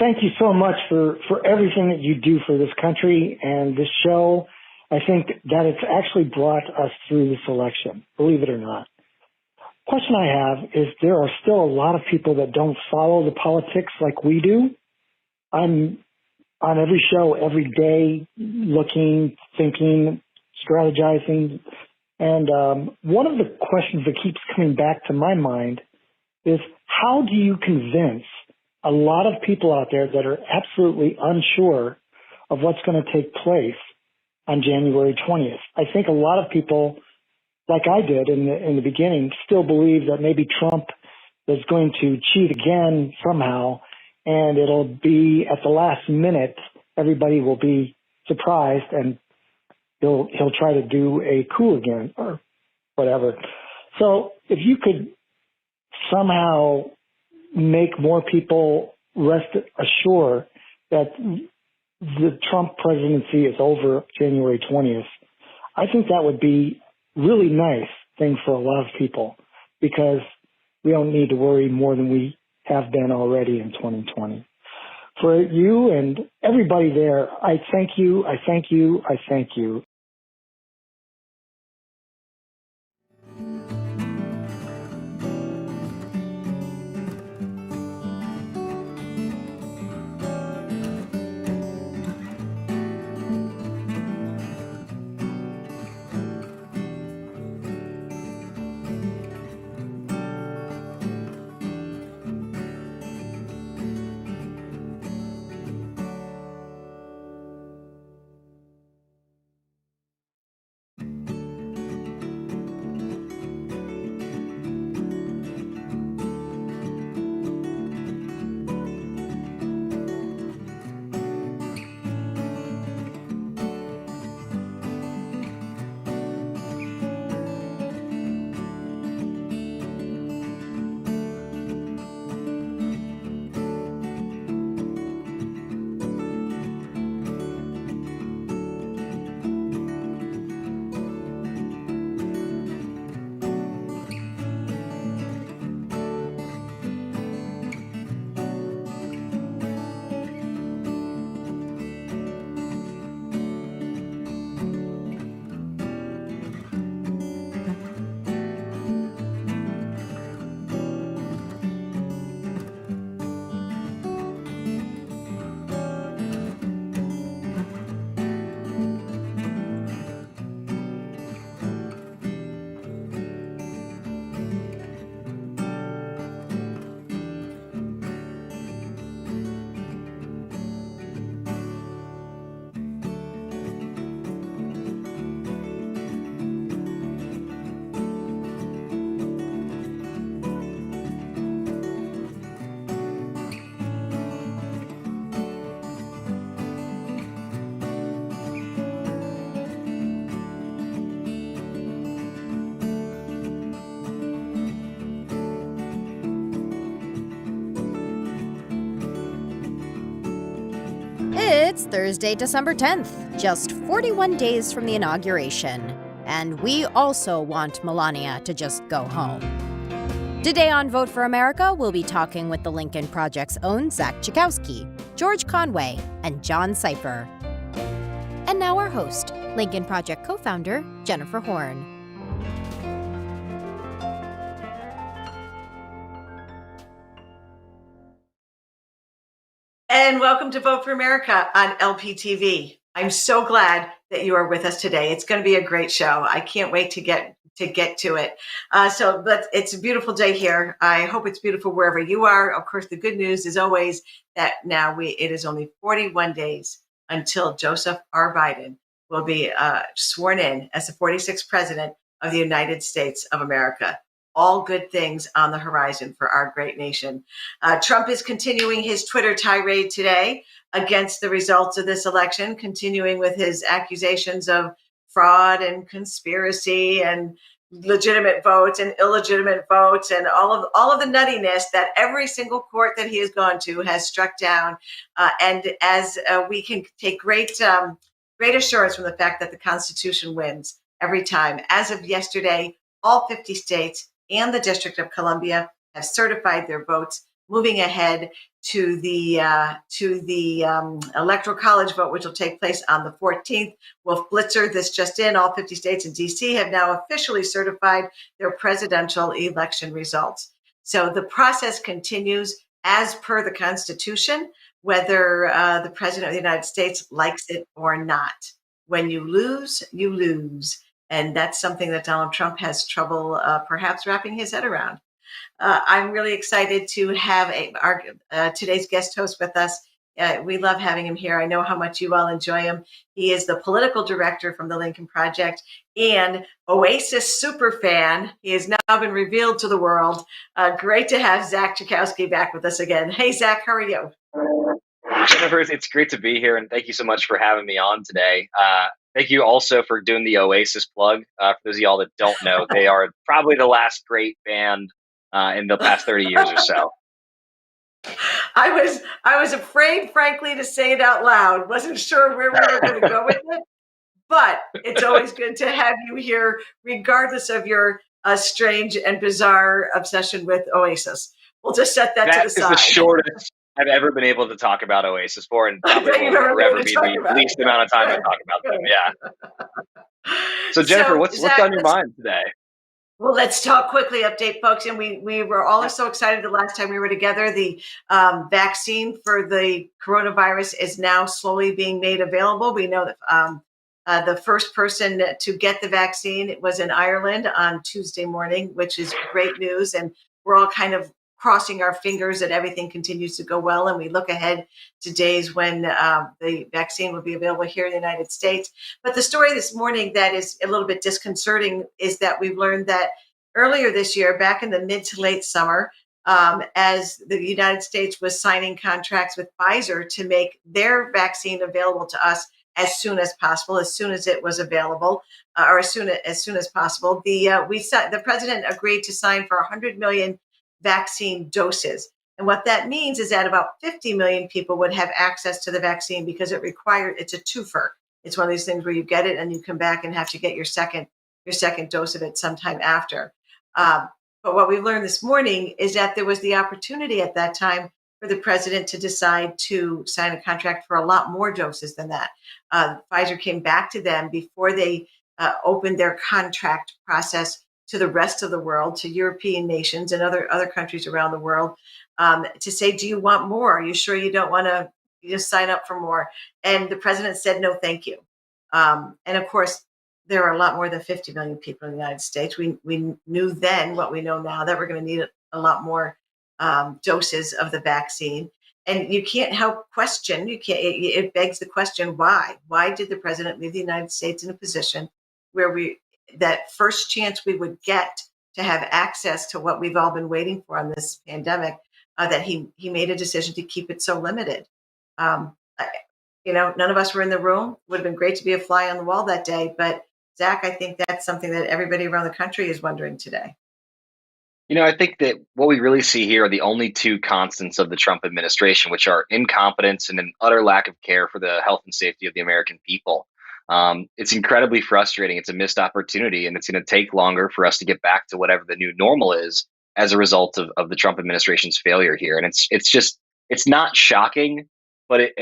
thank you so much for everything that you do for this country and this show. I think that it's actually brought us through this election, believe it or not. Question I have is there are still a lot of people that don't follow the politics like we do. I'm on every show every day, looking, thinking, strategizing. And one of the questions that keeps coming back to my mind is how do you convince a lot of people out there that are absolutely unsure of what's going to take place on January 20th? I think a lot of people, like I did in the beginning, still believe that maybe Trump is going to cheat again somehow, and it'll be at the last minute, everybody will be surprised, and he'll try to do a coup again or whatever. So if you could somehow make more people rest assured that the Trump presidency is over January 20th, I think that would be really nice thing for a lot of people, because we don't need to worry more than we have been already in 2020. For you and everybody there, I thank you, I thank you, I thank you. It's Thursday, December 10th, just 41 days from the inauguration. And we also want Melania to just go home. Today on Vote for America, we'll be talking with the Lincoln Project's own Zack Czajkowski, George Conway, and John Sipher. And now our host, Lincoln Project co-founder Jennifer Horn. And welcome to Vote for America on LPTV. I'm so glad that you are with us today. It's going to be a great show. I can't wait to get to it. But it's a beautiful day here. I hope it's beautiful wherever you are. Of course, the good news is always that now it is only 41 days until Joseph R. Biden will be sworn in as the 46th president of the United States of America. All good things on the horizon for our great nation. Trump is continuing his Twitter tirade today against the results of this election, continuing with his accusations of fraud and conspiracy and legitimate votes and illegitimate votes and all of the nuttiness that every single court that he has gone to has struck down. And as we can take great assurance from the fact that the Constitution wins every time. As of yesterday, all 50 states and the District of Columbia have certified their votes, moving ahead to the Electoral College vote, which will take place on the 14th. Wolf Blitzer, this just in, all 50 states and DC have now officially certified their presidential election results. So the process continues as per the Constitution, whether the President of the United States likes it or not. When you lose, you lose. And that's something that Donald Trump has trouble perhaps wrapping his head around. I'm really excited to have our today's guest host with us. We love having him here. I know how much you all enjoy him. He is the political director from the Lincoln Project and Oasis superfan. He has now been revealed to the world. Great to have Zack Czajkowski back with us again. Hey, Zack, how are you? Jennifer, it's great to be here, and thank you so much for having me on today. Thank you also for doing the Oasis plug. For those of y'all that don't know, they are probably the last great band in the past 30 years or so. I was afraid, frankly, to say it out loud. Wasn't sure where we were going to go with it, but it's always good to have you here, regardless of your strange and bizarre obsession with Oasis. We'll just set that to the side. That is the shortest I've ever been able to talk about Oasis for, and probably will forever be the least amount of time I talk about them. Yeah. So Jennifer, what's on your mind today? Well, let's talk quickly, update folks. And we were all so excited the last time we were together. The vaccine for the coronavirus is now slowly being made available. We know that the first person to get the vaccine was in Ireland on Tuesday morning, which is great news. And we're all kind of crossing our fingers that everything continues to go well. And we look ahead to days when the vaccine will be available here in the United States. But the story this morning that is a little bit disconcerting is that we've learned that earlier this year, back in the mid to late summer, as the United States was signing contracts with Pfizer to make their vaccine available to us as soon as possible, as soon as it was available, or as soon as possible, the president agreed to sign for 100 million vaccine doses. And what that means is that about 50 million people would have access to the vaccine because it's a twofer. It's one of these things where you get it and you come back and have to get your second dose of it sometime after. But what we learned this morning is that there was the opportunity at that time for the president to decide to sign a contract for a lot more doses than that. Pfizer came back to them before they opened their contract process to the rest of the world, to European nations and other countries around the world, to say, do you want more? Are you sure you don't want to just sign up for more? And the president said, no, thank you. And of course, there are a lot more than 50 million people in the United States. We knew then what we know now, that we're going to need a lot more doses of the vaccine. And you can't help question, it begs the question, why? Why did the president leave the United States in a position where that first chance we would get to have access to what we've all been waiting for on this pandemic, that he made a decision to keep it so limited? None of us were in the room. Would have been great to be a fly on the wall that day. But Zack, I think that's something that everybody around the country is wondering today. I think that what we really see here are the only two constants of the Trump administration, which are incompetence and an utter lack of care for the health and safety of the American people. It's incredibly frustrating. It's a missed opportunity, and it's going to take longer for us to get back to whatever the new normal is as a result of the Trump administration's failure here. And it's not shocking, but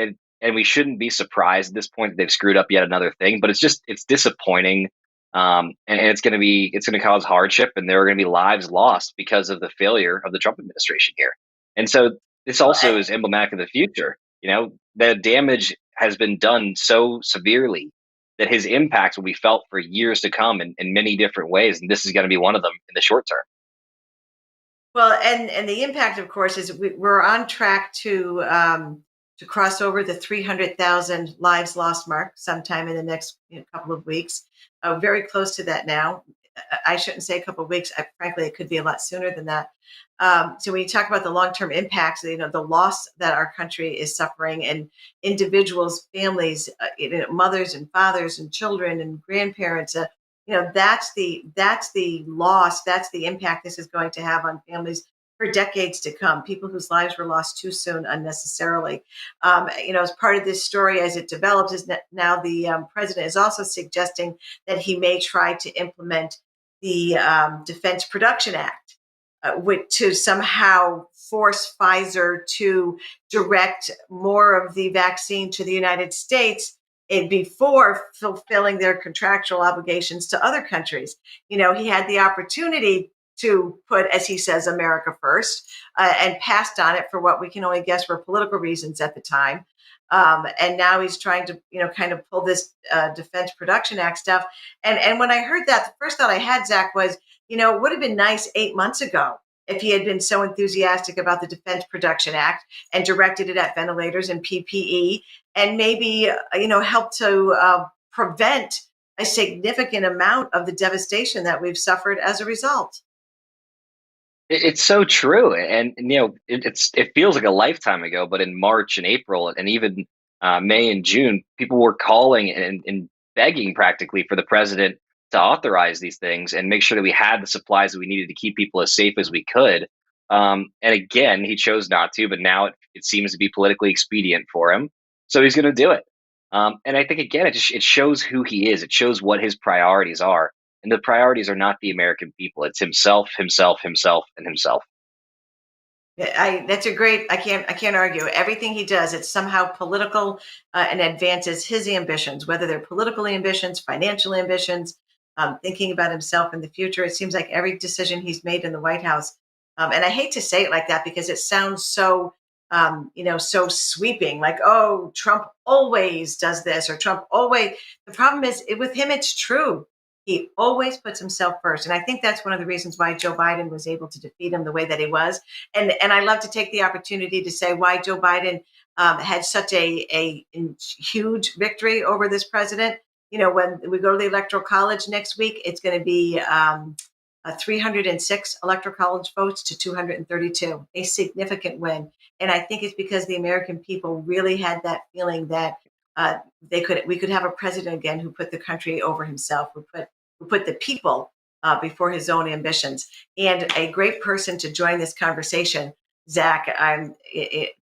and we shouldn't be surprised at this point that they've screwed up yet another thing. But it's disappointing, and it's going to cause hardship, and there are going to be lives lost because of the failure of the Trump administration here. And so this also is emblematic of the future. The damage has been done so severely that his impact will be felt for years to come in many different ways. And this is going to be one of them in the short term. Well, and the impact, of course, is we're on track to cross over the 300,000 lives lost mark sometime in the next couple of weeks. Very close to that now. I shouldn't say a couple of weeks. Frankly, it could be a lot sooner than that. So when you talk about the long-term impacts, the loss that our country is suffering, and individuals, families, mothers and fathers and children and grandparents, that's the loss, that's the impact this is going to have on families for decades to come. People whose lives were lost too soon unnecessarily. As part of this story, as it develops, is now the president is also suggesting that he may try to implement the Defense Production Act, to somehow force Pfizer to direct more of the vaccine to the United States before fulfilling their contractual obligations to other countries. He had the opportunity to put, as he says, America first, and passed on it for what we can only guess were political reasons at the time. And now he's trying to, kind of pull this Defense Production Act stuff. And when I heard that, the first thought I had, Zach, was, it would have been nice 8 months ago if he had been so enthusiastic about the Defense Production Act and directed it at ventilators and PPE, and maybe, helped to prevent a significant amount of the devastation that we've suffered as a result. It's so true, and it feels like a lifetime ago. But in March and April, and even May and June, people were calling and begging practically for the president to authorize these things and make sure that we had the supplies that we needed to keep people as safe as we could. And again, he chose not to, but now it seems to be politically expedient for him, so he's going to do it. And I think again, it shows who he is. It shows what his priorities are. And the priorities are not the American people. It's himself, himself, himself, and himself. That's a great. I can't argue. Everything he does, it's somehow political and advances his ambitions, whether they're political ambitions, financial ambitions, thinking about himself in the future. It seems like every decision he's made in the White House, and I hate to say it like that because it sounds so, so sweeping. Like, oh, Trump always does this, or Trump always. The problem is with him, it's true. He always puts himself first. And I think that's one of the reasons why Joe Biden was able to defeat him the way that he was. And I love to take the opportunity to say why Joe Biden had such a huge victory over this president. When we go to the Electoral College next week, it's going to be 306 Electoral College votes to 232, a significant win. And I think it's because the American people really had that feeling that we could have a president again who put the country over himself, who put the people before his own ambitions. And a great person to join this conversation, Zach,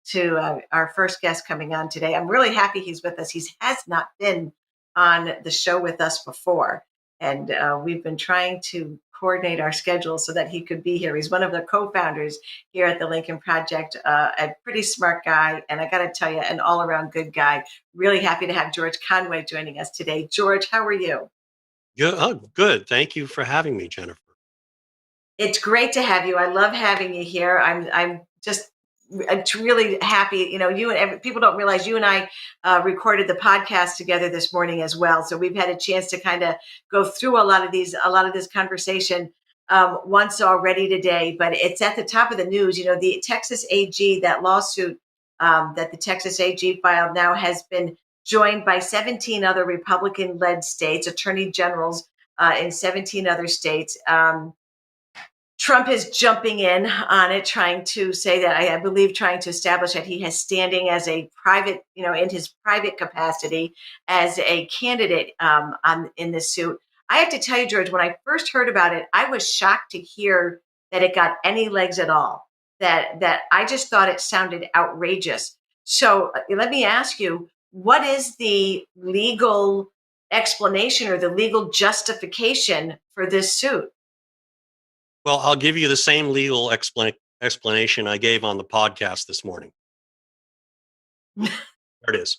to our first guest coming on today. I'm really happy he's with us. He has not been on the show with us before. And we've been trying to coordinate our schedule so that he could be here. He's one of the co-founders here at the Lincoln Project, a pretty smart guy. And I got to tell you, an all-around good guy. Really happy to have George Conway joining us today. George, how are you? Good. Thank you for having me, Jennifer. It's great to have you. I love having you here. I'm really happy. You and people don't realize you and I recorded the podcast together this morning as well. So we've had a chance to kind of go through a lot of this conversation once already today. But it's at the top of the news. The Texas AG, that lawsuit that the Texas AG filed now has been joined by 17 other Republican-led states, attorney generals in 17 other states. Trump is jumping in on it, trying to say that I believe trying to establish that he has standing as a private, in his private capacity as a candidate in this suit. I have to tell you, George, when I first heard about it, I was shocked to hear that it got any legs at all. That I just thought it sounded outrageous. So let me ask you, what is the legal explanation or the legal justification for this suit? Well, I'll give you the same legal explanation I gave on the podcast this morning. There it is.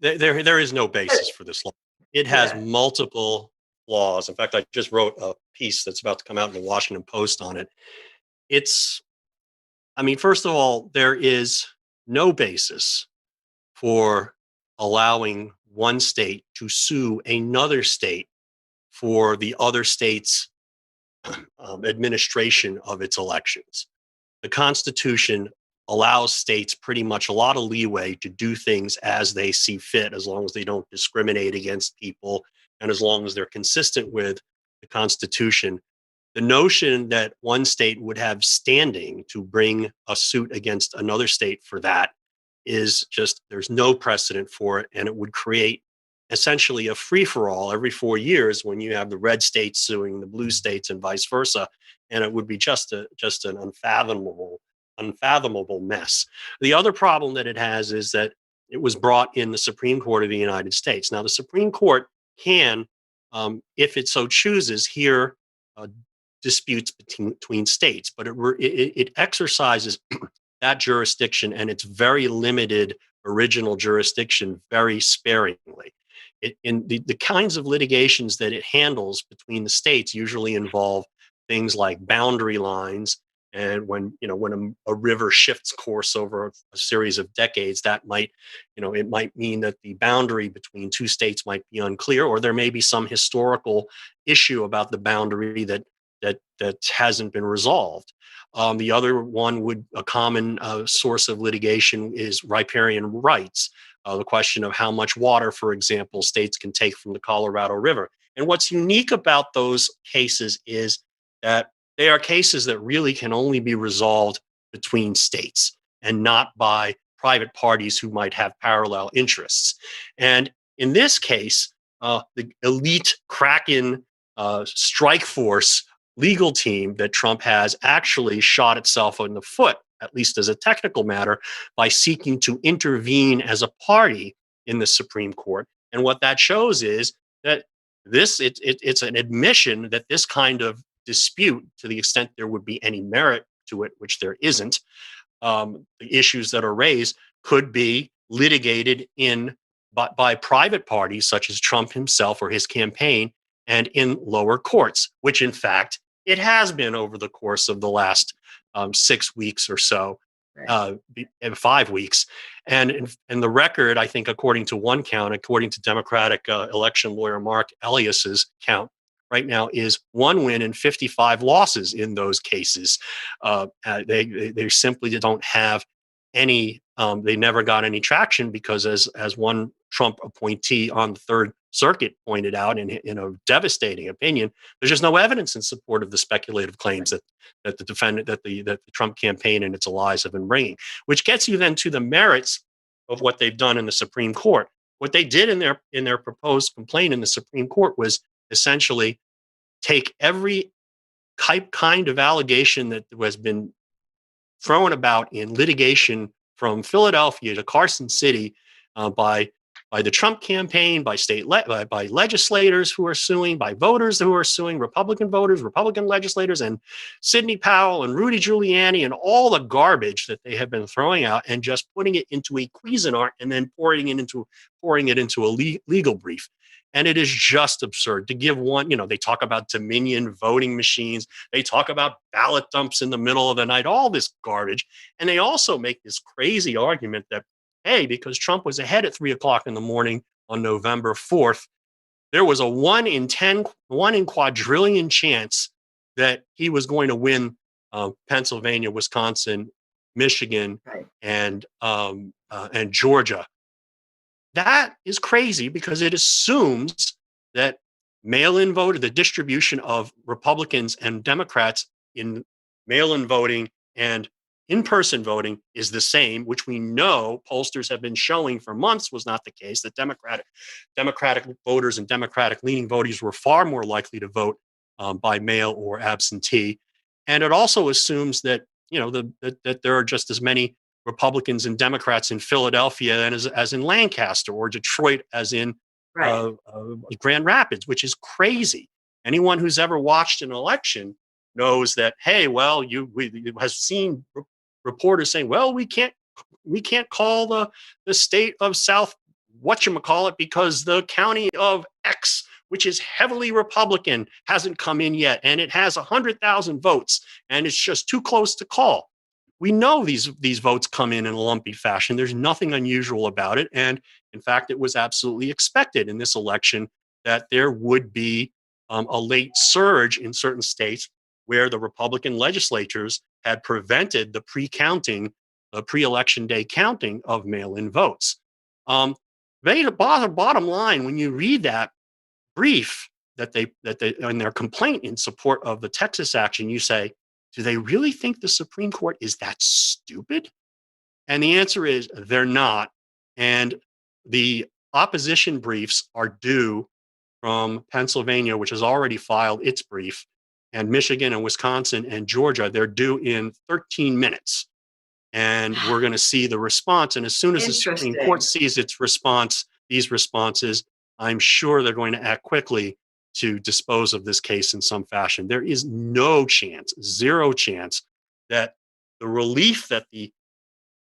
There is no basis for this law. It has multiple flaws. In fact, I just wrote a piece that's about to come out in the Washington Post on it. First of all, there is no basis for allowing one state to sue another state for the other state's administration of its elections. The Constitution allows states pretty much a lot of leeway to do things as they see fit, as long as they don't discriminate against people and as long as they're consistent with the Constitution. The notion that one state would have standing to bring a suit against another state for that is just, there's no precedent for it, and it would create essentially a free-for-all every 4 years when you have the red states suing the blue states and vice versa, and it would be just an unfathomable mess. The other problem that it has is that it was brought in the Supreme Court of the United States. Now, the Supreme Court can, if it so chooses, hear disputes between states, but it exercises that jurisdiction and its very limited original jurisdiction very sparingly. In the kinds of litigations that it handles between the states usually involve things like boundary lines, and when a river shifts course over a series of decades, that might it might mean that the boundary between two states might be unclear, or there may be some historical issue about the boundary that hasn't been resolved. The other one a common source of litigation is riparian rights. The question of how much water, for example, states can take from the Colorado River. And what's unique about those cases is that they are cases that really can only be resolved between states and not by private parties who might have parallel interests. And in this case, the elite Kraken strike force legal team that Trump has actually shot itself in the foot, at least as a technical matter, by seeking to intervene as a party in the Supreme Court. And what that shows is that it's an admission that this kind of dispute, to the extent there would be any merit to it, which there isn't, the issues that are raised could be litigated by private parties such as Trump himself or his campaign, and in lower courts, which in fact it has been over the course of the last 6 weeks or so, Right. 5 weeks. And the record, I think, according to one count, according to Democratic election lawyer Mark Elias's count, right now is 1 win and 55 losses in those cases. They simply don't have any. They never got any traction because, as one Trump appointee on the Third Circuit pointed out in a devastating opinion, there's just no evidence in support of the speculative claims that the Trump campaign and its allies have been bringing. Which gets you then to the merits of what they've done in the Supreme Court. What they did in their proposed complaint in the Supreme Court was essentially take every kind of allegation that has been thrown about in litigation from Philadelphia to Carson City by the Trump campaign, by by legislators who are suing, by voters who are suing, Republican voters, Republican legislators, and Sidney Powell and Rudy Giuliani, and all the garbage that they have been throwing out, and just putting it into a Cuisinart and then pouring it into a legal brief. And it is just absurd to give one. They talk about Dominion voting machines. They talk about ballot dumps in the middle of the night, all this garbage. And they also make this crazy argument that, hey, because Trump was ahead at 3:00 in the morning on November 4th, there was a 1 in quadrillion chance that he was going to win Pennsylvania, Wisconsin, Michigan, Right. and Georgia. That is crazy because it assumes that mail-in vote, the distribution of Republicans and Democrats in mail-in voting and in-person voting is the same, which we know pollsters have been showing for months was not the case, that Democratic voters and Democratic-leaning voters were far more likely to vote by mail or absentee. And it also assumes that, that there are just as many Republicans and Democrats in Philadelphia and as in Lancaster, or Detroit as in Right. Grand Rapids, which is crazy. Anyone who's ever watched an election knows that, hey, well, has seen reporters saying, well, we can't call the state of South whatchamacallit because the county of X, which is heavily Republican, hasn't come in yet, and it has 100,000 votes, and it's just too close to call. We know these votes come in a lumpy fashion. There's nothing unusual about it. And in fact, it was absolutely expected in this election that there would be a late surge in certain states where the Republican legislatures had prevented the pre-election day counting of mail-in votes. Bottom line, when you read that brief that they in their complaint in support of the Texas action, you say, do they really think the Supreme Court is that stupid? And the answer is they're not. And the opposition briefs are due from Pennsylvania, which has already filed its brief, and Michigan and Wisconsin and Georgia, they're due in 13 minutes. And we're going to see the response. And as soon as the Supreme Court sees these responses, I'm sure they're going to act quickly to dispose of this case in some fashion. There is no chance, zero chance, that the relief that the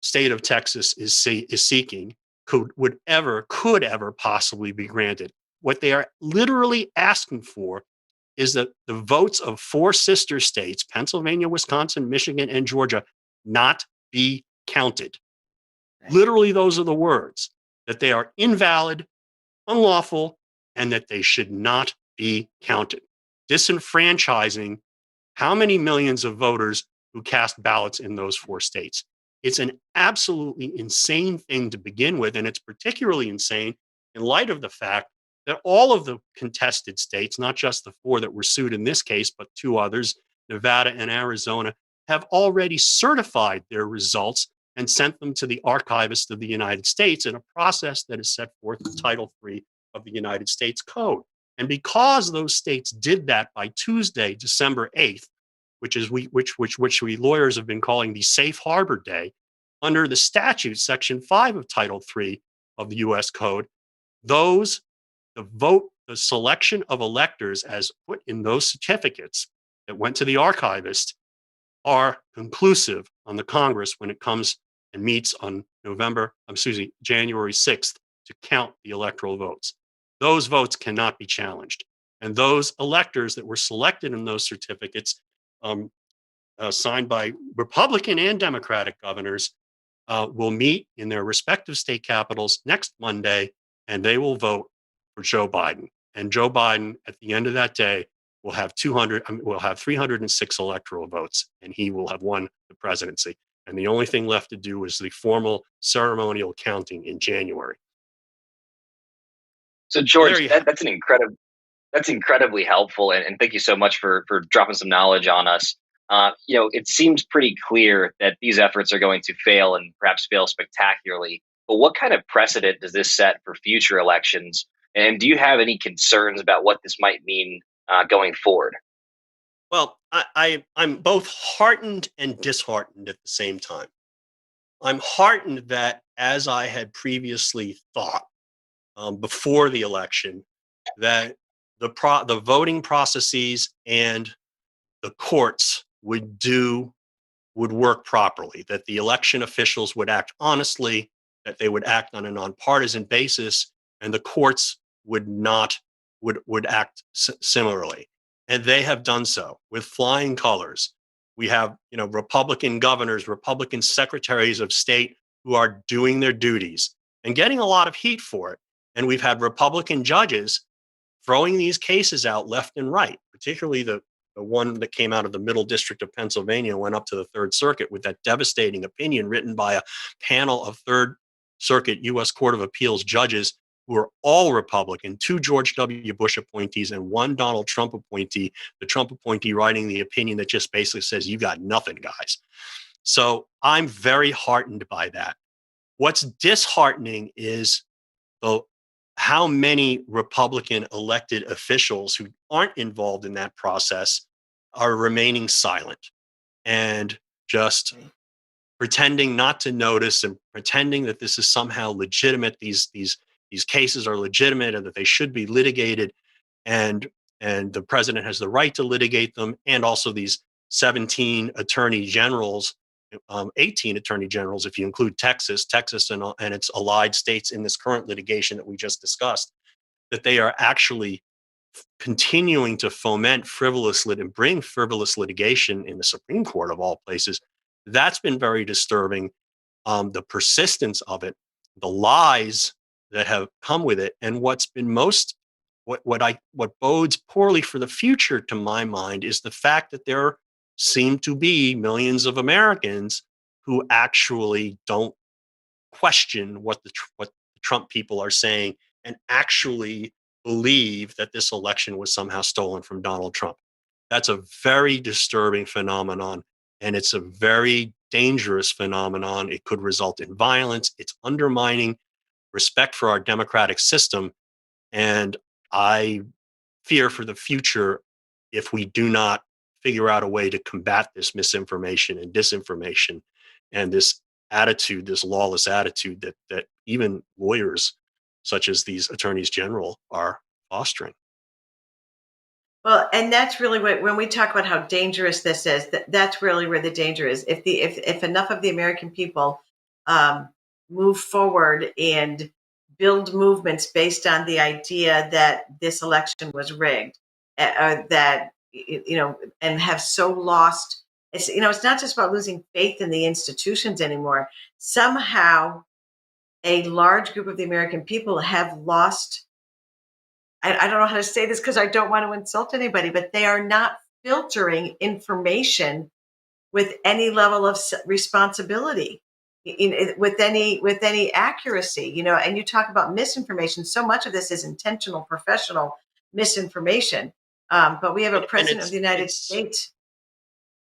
state of Texas is seeking could ever possibly be granted. What they are literally asking for is that the votes of 4 sister states, Pennsylvania, Wisconsin, Michigan, and Georgia, not be counted. Literally, those are the words, that they are invalid, unlawful, and that they should not be counted. Disenfranchising how many millions of voters who cast ballots in those 4 states? It's an absolutely insane thing to begin with, and it's particularly insane in light of the fact that all of the contested states, not just the 4 that were sued in this case, but 2 others, Nevada and Arizona, have already certified their results and sent them to the Archivist of the United States in a process that is set forth in Title III of the United States Code. And because those states did that by Tuesday, December 8th, which we lawyers have been calling the Safe Harbor Day, under the statute, Section 5 of Title III of the U.S. Code, the selection of electors as put in those certificates that went to the archivist are conclusive on the Congress when it comes and meets on January 6th to count the electoral votes. Those votes cannot be challenged. And those electors that were selected in those certificates, signed by Republican and Democratic governors, will meet in their respective state capitals next Monday, and they will vote for Joe Biden. And Joe Biden, at the end of that day, will have 306 electoral votes, and he will have won the presidency. And the only thing left to do is the formal ceremonial counting in January. So George, that's incredibly helpful, and thank you so much for dropping some knowledge on us. It seems pretty clear that these efforts are going to fail and perhaps fail spectacularly. But what kind of precedent does this set for future elections? And do you have any concerns about what this might mean going forward? Well, I'm both heartened and disheartened at the same time. I'm heartened that, as I had previously thought before the election, that the voting processes and the courts would work properly, that the election officials would act honestly, that they would act on a nonpartisan basis, and the courts would act similarly. And they have done so with flying colors. We have, Republican governors, Republican secretaries of state who are doing their duties and getting a lot of heat for it. And we've had Republican judges throwing these cases out left and right, particularly the one that came out of the Middle District of Pennsylvania, went up to the Third Circuit with that devastating opinion written by a panel of Third Circuit U.S. Court of Appeals judges who are all Republican, 2 George W. Bush appointees and 1 Donald Trump appointee, the Trump appointee writing the opinion that just basically says, you got nothing, guys. So I'm very heartened by that. What's disheartening is how many Republican elected officials who aren't involved in that process are remaining silent and just pretending not to notice and pretending that this is somehow legitimate. These cases are legitimate and that they should be litigated, and the president has the right to litigate them. And also these 17 attorney generals, 18 attorney generals, if you include Texas and its allied states in this current litigation that we just discussed, that they are actually continuing to foment bring frivolous litigation in the Supreme Court of all places. That's been very disturbing. The persistence of it, the lies that have come with it, and what's been what bodes poorly for the future, to my mind, is the fact that there seem to be millions of Americans who actually don't question what the Trump people are saying and actually believe that this election was somehow stolen from Donald Trump. That's a very disturbing phenomenon, and it's a very dangerous phenomenon. It could result in violence. It's undermining respect for our democratic system, and I fear for the future if we do not figure out a way to combat this misinformation and disinformation and this attitude, this lawless attitude that even lawyers such as these attorneys general are fostering. Well, and that's really what, when we talk about how dangerous this is, that's really where the danger is. If enough of the American people um, move forward and build movements based on the idea that this election was rigged, that and have so lost. It's not just about losing faith in the institutions anymore. Somehow, a large group of the American people have lost. I don't know how to say this because I don't want to insult anybody, but they are not filtering information with any level of responsibility, with any accuracy. And you talk about misinformation. So much of this is intentional, professional misinformation. But we have a And president of the United States.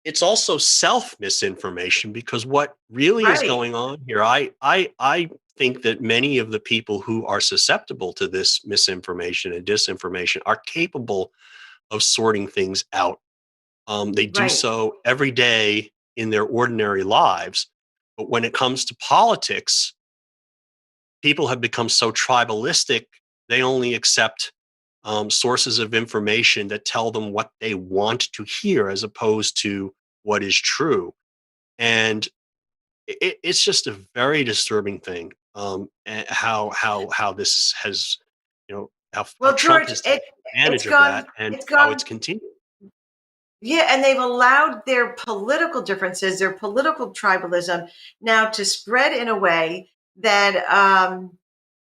it's also self misinformation, because what really is Right. going on here, I think that many of the people who are susceptible to this misinformation and disinformation are capable of sorting things out. They do Right. so every day in their ordinary lives. But when it comes to politics, people have become so tribalistic, they only accept sources of information that tell them what they want to hear as opposed to what is true. And it's just a very disturbing thing, and how this has, how Well, Trump George, has taken it's advantage of gone. that and It's how it's gone. continued. Yeah, and they've allowed their political differences, their political tribalism now to spread in a way that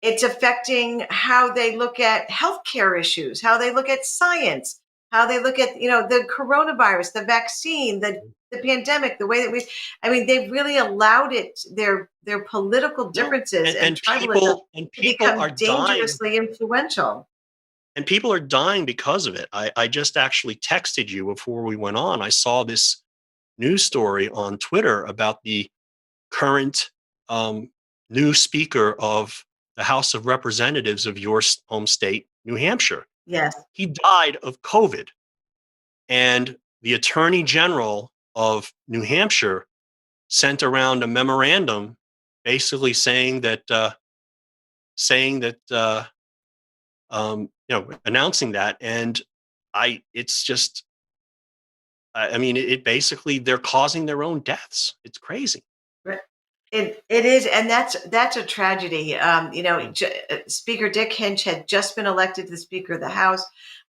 it's affecting how they look at healthcare issues, how they look at science, how they look at the coronavirus, the vaccine, the pandemic, the way that I mean, they've really allowed their political No, differences and, and and tribalism people and to people are become dying dangerously influential. and people are dying because of it. I just actually texted you before we went on. I saw this news story on Twitter about the current um, new speaker of the House of Representatives of your home state, New Hampshire. Yes. He died of COVID, and the Attorney General of New Hampshire sent around a memorandum, basically saying that announcing that. And it's just, I mean, it basically, they're causing their own deaths. It's crazy. Right. It is, and that's a tragedy. Yeah. Speaker Dick Hinch had just been elected the Speaker of the House,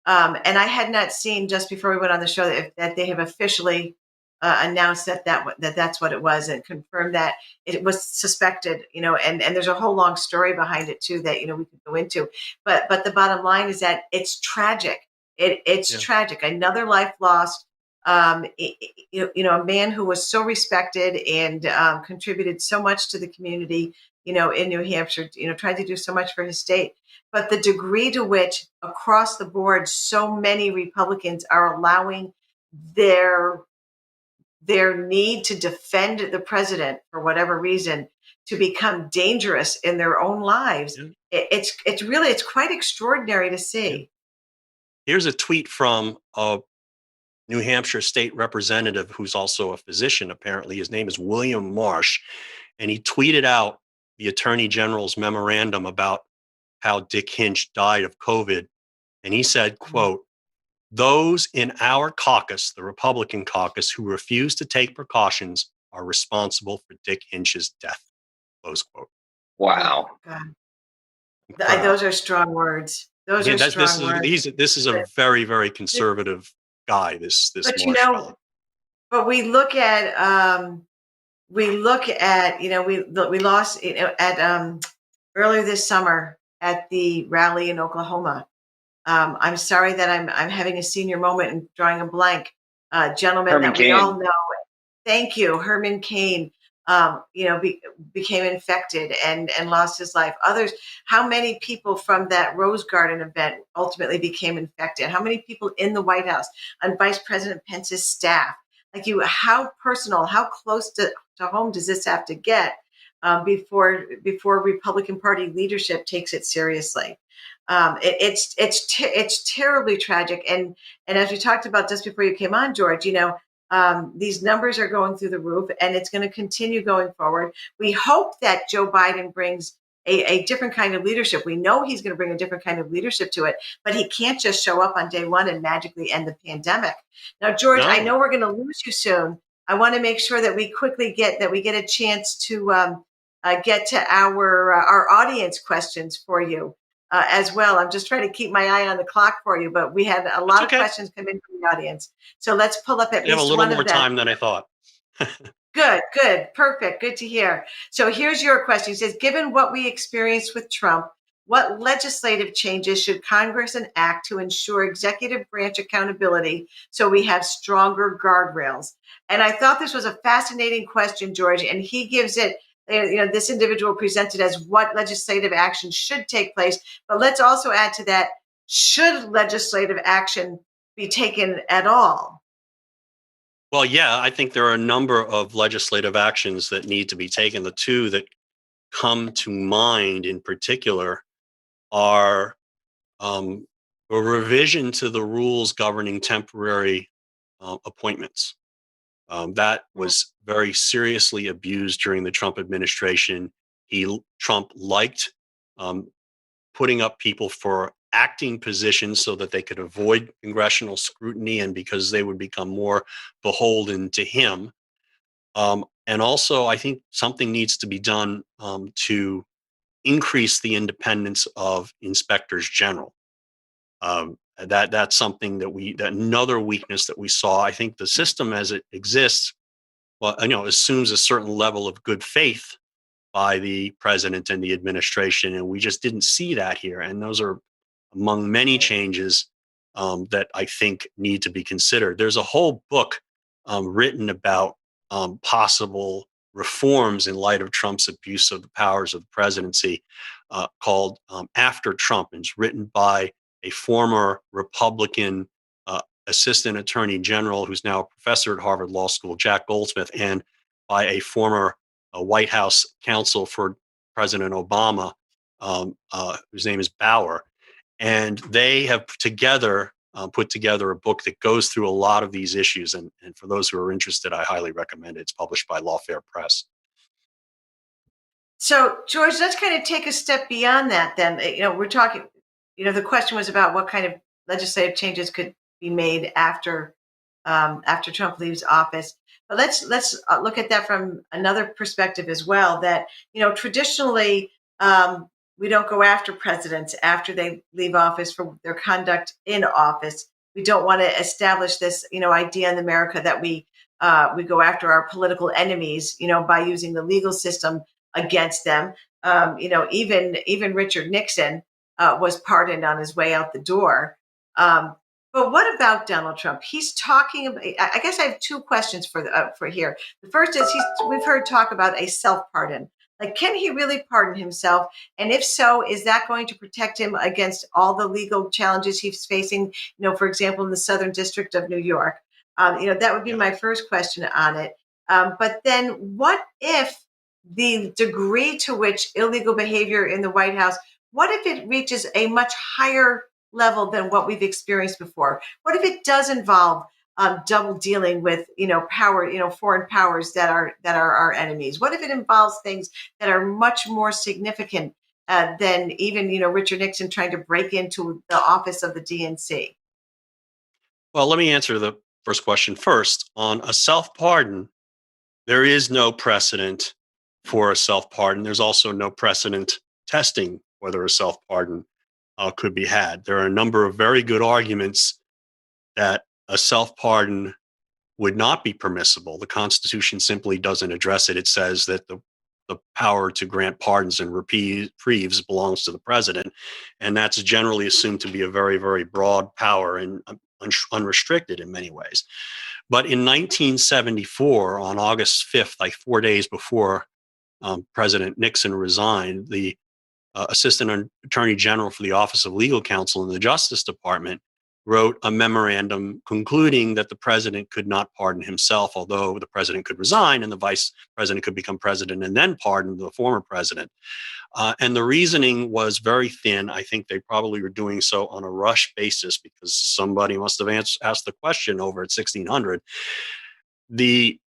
and I had not seen just before we went on the show that they have officially announced that's what it was, and confirmed that it was suspected. And there's a whole long story behind it too that we could go into. But the bottom line is that it's tragic. It's Yeah. tragic. Another life lost. A man who was so respected and contributed so much to the community, in New Hampshire, tried to do so much for his state. But the degree to which across the board, so many Republicans are allowing their need to defend the president for whatever reason to become dangerous in their own lives, Yeah. it's quite extraordinary to Yeah. see. Here's a tweet from a New Hampshire state representative who's also a physician, apparently. His name is William Marsh. And he tweeted out the Attorney General's memorandum about how Dick Hinch died of COVID. And he said, quote, "Those in our caucus, the Republican caucus, who refuse to take precautions are responsible for Dick Hinch's death." Close quote. Oh, Wow. God. Incredible. Those are strong words. Those Yeah, are strong words. this is a very, very conservative guy, this But Marsh fellow. but we look at we lost at earlier this summer at the rally in Oklahoma. I'm sorry that I'm having a senior moment and drawing a blank. Gentleman Herman that we all Cain. know. Thank you, Herman Cain. Became infected and lost his life. Others, how many people from that Rose Garden event ultimately became infected? How many people in the White House, on Vice President Pence's staff? How personal, how close to home does this have to get before Republican Party leadership takes it seriously? It's terribly tragic, and as we talked about just before you came on, George, these numbers are going through the roof, and it's going to continue going forward. We hope that Joe Biden brings a different kind of leadership. We know he's going to bring a different kind of leadership to it, but he can't just show up on day one and magically end the pandemic. Now, George, I know we're going to lose you soon. I want to make sure that we quickly get a chance to get to our audience questions for you as well. I'm just trying to keep my eye on the clock for you, but we had a lot of questions come in from the audience. So let's pull up at least one of them. You have a little more time than I thought. Good, perfect, good to hear. So here's your question. It says, given what we experienced with Trump, what legislative changes should Congress enact to ensure executive branch accountability so we have stronger guardrails? And I thought this was a fascinating question, George, and he gives it, this individual presented as what legislative action should take place. But let's also add to that, should legislative action be taken at all? Well, yeah, I think there are a number of legislative actions that need to be taken. The two that come to mind in particular are a revision to the rules governing temporary appointments. That was very seriously abused during the Trump administration. Trump liked putting up people for acting positions so that they could avoid congressional scrutiny and because they would become more beholden to him. And also, I think something needs to be done to increase the independence of inspectors general. That's something that another weakness that we saw. I think the system as it exists, assumes a certain level of good faith by the president and the administration, and we just didn't see that here. And those are among many changes that I think need to be considered. There's a whole book written about possible reforms in light of Trump's abuse of the powers of the presidency called After Trump. And it's written by a former Republican assistant attorney general who's now a professor at Harvard Law School, Jack Goldsmith, and by a former White House counsel for President Obama, whose name is Bauer. And they have together put together a book that goes through a lot of these issues. And for those who are interested, I highly recommend it. It's published by Lawfare Press. So, George, let's kind of take a step beyond that then. We're talking, the question was about what kind of legislative changes could be made after Trump leaves office. But let's look at that from another perspective as well, that, traditionally, we don't go after presidents after they leave office for their conduct in office. We don't want to establish this, idea in America that we go after our political enemies, by using the legal system against them. Even Richard Nixon was pardoned on his way out the door. But what about Donald Trump? He's talking about, I guess I have two questions for here. The first is we've heard talk about a self-pardon. Like, can he really pardon himself? And if so, is that going to protect him against all the legal challenges he's facing, for example, in the Southern District of New York? That would be my first question on it. But then what if the degree to which illegal behavior in the White House, what if it reaches a much higher level than what we've experienced before? What if it does involve double dealing with, foreign powers that are our enemies? What if it involves things that are much more significant than even, Richard Nixon trying to break into the office of the DNC? Well, let me answer the first question first. On a self-pardon, there is no precedent for a self-pardon. There's also no precedent testing whether a self-pardon could be had. There are a number of very good arguments that a self-pardon would not be permissible. The Constitution simply doesn't address it. It says that the power to grant pardons and reprieves belongs to the president, and that's generally assumed to be a very, very broad power and unrestricted in many ways. But in 1974, on August 5th, like 4 days before President Nixon resigned, the Assistant Attorney General for the Office of Legal Counsel in the Justice Department wrote a memorandum concluding that the president could not pardon himself, although the president could resign and the vice president could become president and then pardon the former president. And the reasoning was very thin. I think they probably were doing so on a rush basis because somebody must have asked the question over at 1600. The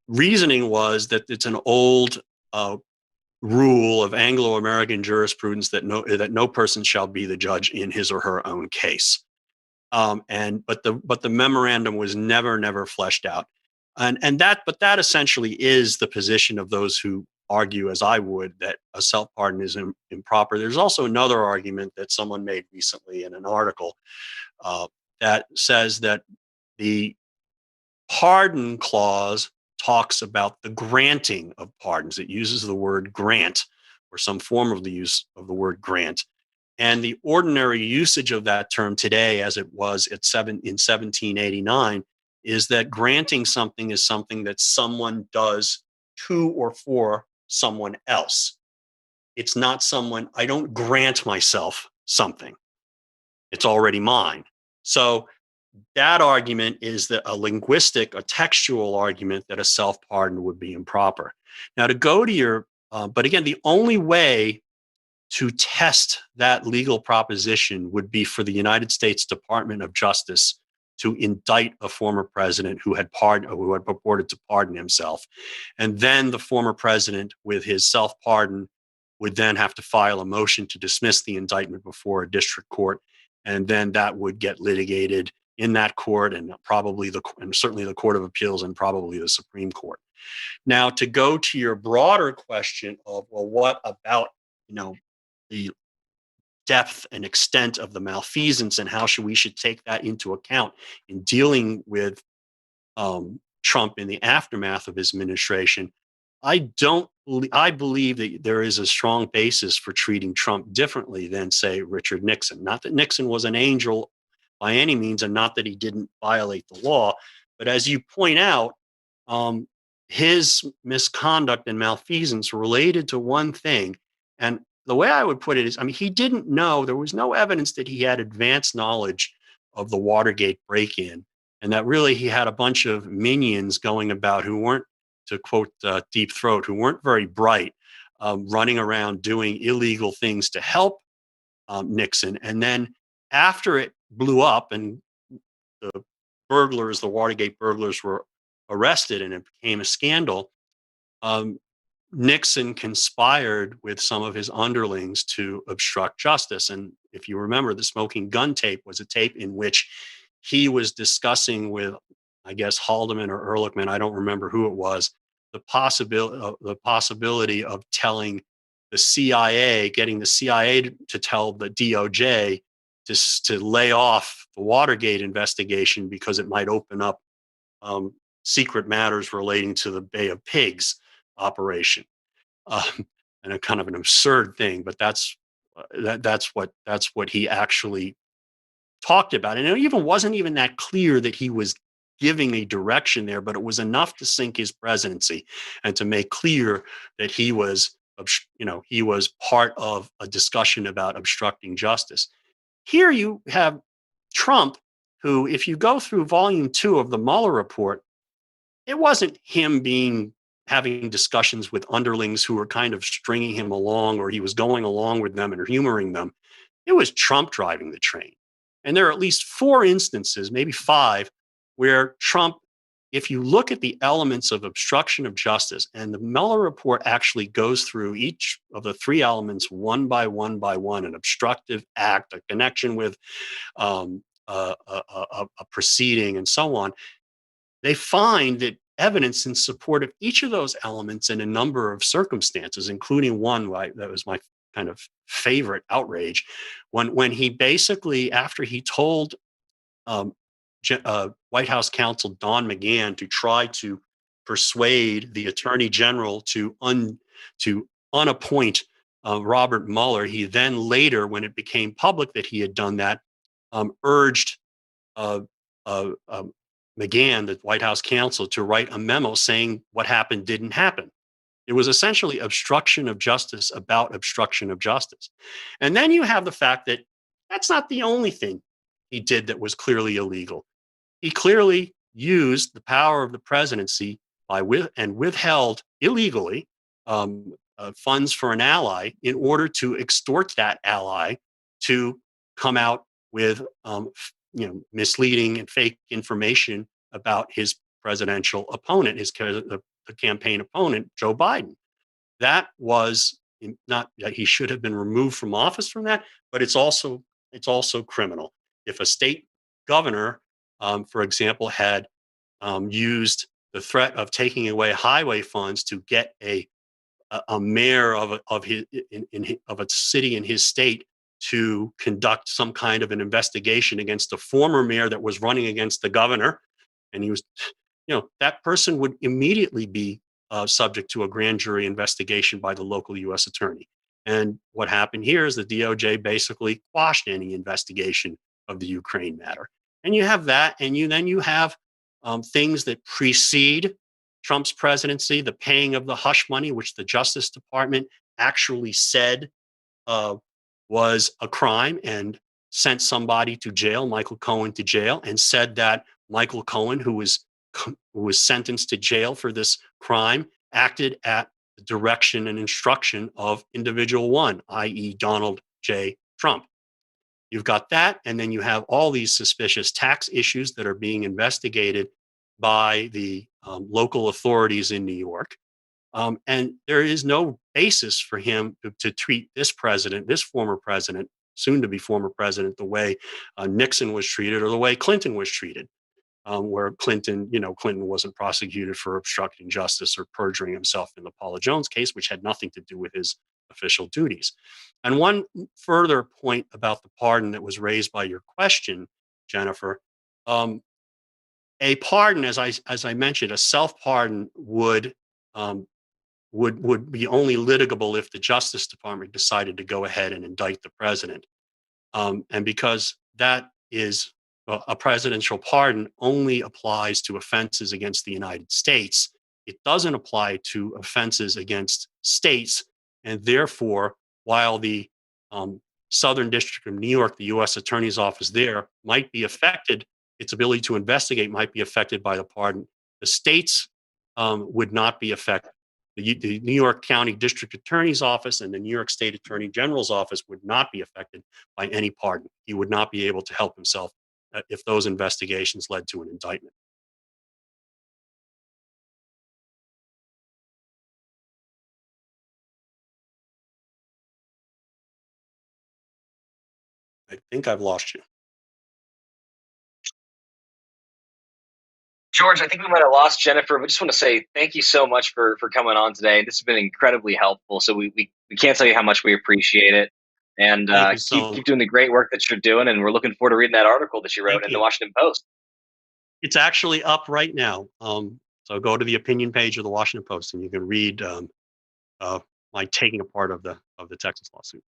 reasoning was that it's an old rule of Anglo-American jurisprudence that no person shall be the judge in his or her own case. But the memorandum was never fleshed out, but that essentially is the position of those who argue, as I would, that a self-pardon is improper. There's also another argument that someone made recently in an article that says that the pardon clause talks about the granting of pardons. It uses the word grant or some form of the use of the word grant. And the ordinary usage of that term today, as it was in 1789, is that granting something is something that someone does to or for someone else. It's not I don't grant myself something. It's already mine. So that argument is that a textual argument that a self-pardon would be improper. Now, to go to but again, the only way to test that legal proposition would be for the United States Department of Justice to indict a former president who had purported to pardon himself. And then the former president, with his self-pardon, would then have to file a motion to dismiss the indictment before a district court. And then that would get litigated in that court, and certainly the Court of Appeals and probably the Supreme Court. Now, to go to your broader question of, well, what about, the depth and extent of the malfeasance and how we should take that into account in dealing with Trump in the aftermath of his administration, I believe that there is a strong basis for treating Trump differently than, say, Richard Nixon. Not that Nixon was an angel by any means, and not that he didn't violate the law, but as you point out, his misconduct and malfeasance related to one thing. And the way I would put it is, he didn't know, there was no evidence that he had advanced knowledge of the Watergate break-in, and that really he had a bunch of minions going about who weren't, to quote Deep Throat, who weren't very bright, running around doing illegal things to help Nixon. And then after it blew up and the Watergate burglars were arrested and it became a scandal, Nixon conspired with some of his underlings to obstruct justice. And if you remember, the smoking gun tape was a tape in which he was discussing with, I guess, Haldeman or Ehrlichman, I don't remember who it was, the possibility of telling the CIA, getting the CIA to tell the DOJ to lay off the Watergate investigation because it might open up secret matters relating to the Bay of Pigs operation, and a kind of an absurd thing, but that's what he actually talked about. And it wasn't even that clear that he was giving a direction there, but it was enough to sink his presidency and to make clear that he was part of a discussion about obstructing justice. Here you have Trump, who, if you go through volume 2 of the Mueller report, it wasn't him having discussions with underlings who were kind of stringing him along, or he was going along with them and humoring them. It was Trump driving the train. And there are at least 4 instances, maybe 5, where Trump, if you look at the elements of obstruction of justice, and the Mueller report actually goes through each of the 3 elements one by one, an obstructive act, a connection with a proceeding, and so on, they find that evidence in support of each of those elements in a number of circumstances, including one that was my kind of favorite outrage, when he basically, after he told White House counsel Don McGahn to try to persuade the Attorney General to unappoint Robert Mueller, he then later, when it became public that he had done that, urged McGahn, the White House counsel, to write a memo saying what happened didn't happen. It was essentially obstruction of justice about obstruction of justice. And then you have the fact that that's not the only thing he did that was clearly illegal. He clearly used the power of the presidency and withheld illegally funds for an ally in order to extort that ally to come out with misleading and fake information about his presidential opponent, the campaign opponent, Joe Biden. that was not that he should have been removed from office from that, but it's also criminal. If a state governor, for example, had used the threat of taking away highway funds to get a mayor of a city in his state to conduct some kind of an investigation against a former mayor that was running against the governor, and he was, that person would immediately be subject to a grand jury investigation by the local U.S. attorney. And what happened here is the DOJ basically quashed any investigation of the Ukraine matter. And you have that, and you have things that precede Trump's presidency, the paying of the hush money, which the Justice Department actually said was a crime and sent somebody to jail, Michael Cohen to jail, and said that Michael Cohen, who was sentenced to jail for this crime, acted at the direction and instruction of individual one, i.e. Donald J. Trump. You've got that, and then you have all these suspicious tax issues that are being investigated by the local authorities in New York. And there is no basis for him to treat this former president, soon to be former president, the way Nixon was treated or the way Clinton was treated, where Clinton wasn't prosecuted for obstructing justice or perjuring himself in the Paula Jones case, which had nothing to do with his official duties. And one further point about the pardon that was raised by your question, Jennifer, a pardon, as I mentioned, a self-pardon would be only litigable if the Justice Department decided to go ahead and indict the president. And because that is a presidential pardon only applies to offenses against the United States, it doesn't apply to offenses against states. And therefore, while the Southern District of New York, the U.S. Attorney's Office there, might be affected, its ability to investigate might be affected by the pardon. The states would not be affected. The New York County District Attorney's Office and the New York State Attorney General's Office would not be affected by any pardon. He would not be able to help himself if those investigations led to an indictment. I think I've lost you. George, I think we might have lost Jennifer. We just want to say thank you so much for coming on today. This has been incredibly helpful. So we can't tell you how much we appreciate it. And keep doing the great work that you're doing. And we're looking forward to reading that article that you wrote in the Washington Post. It's actually up right now. So go to the opinion page of the Washington Post and you can read my taking apart of the Texas lawsuit.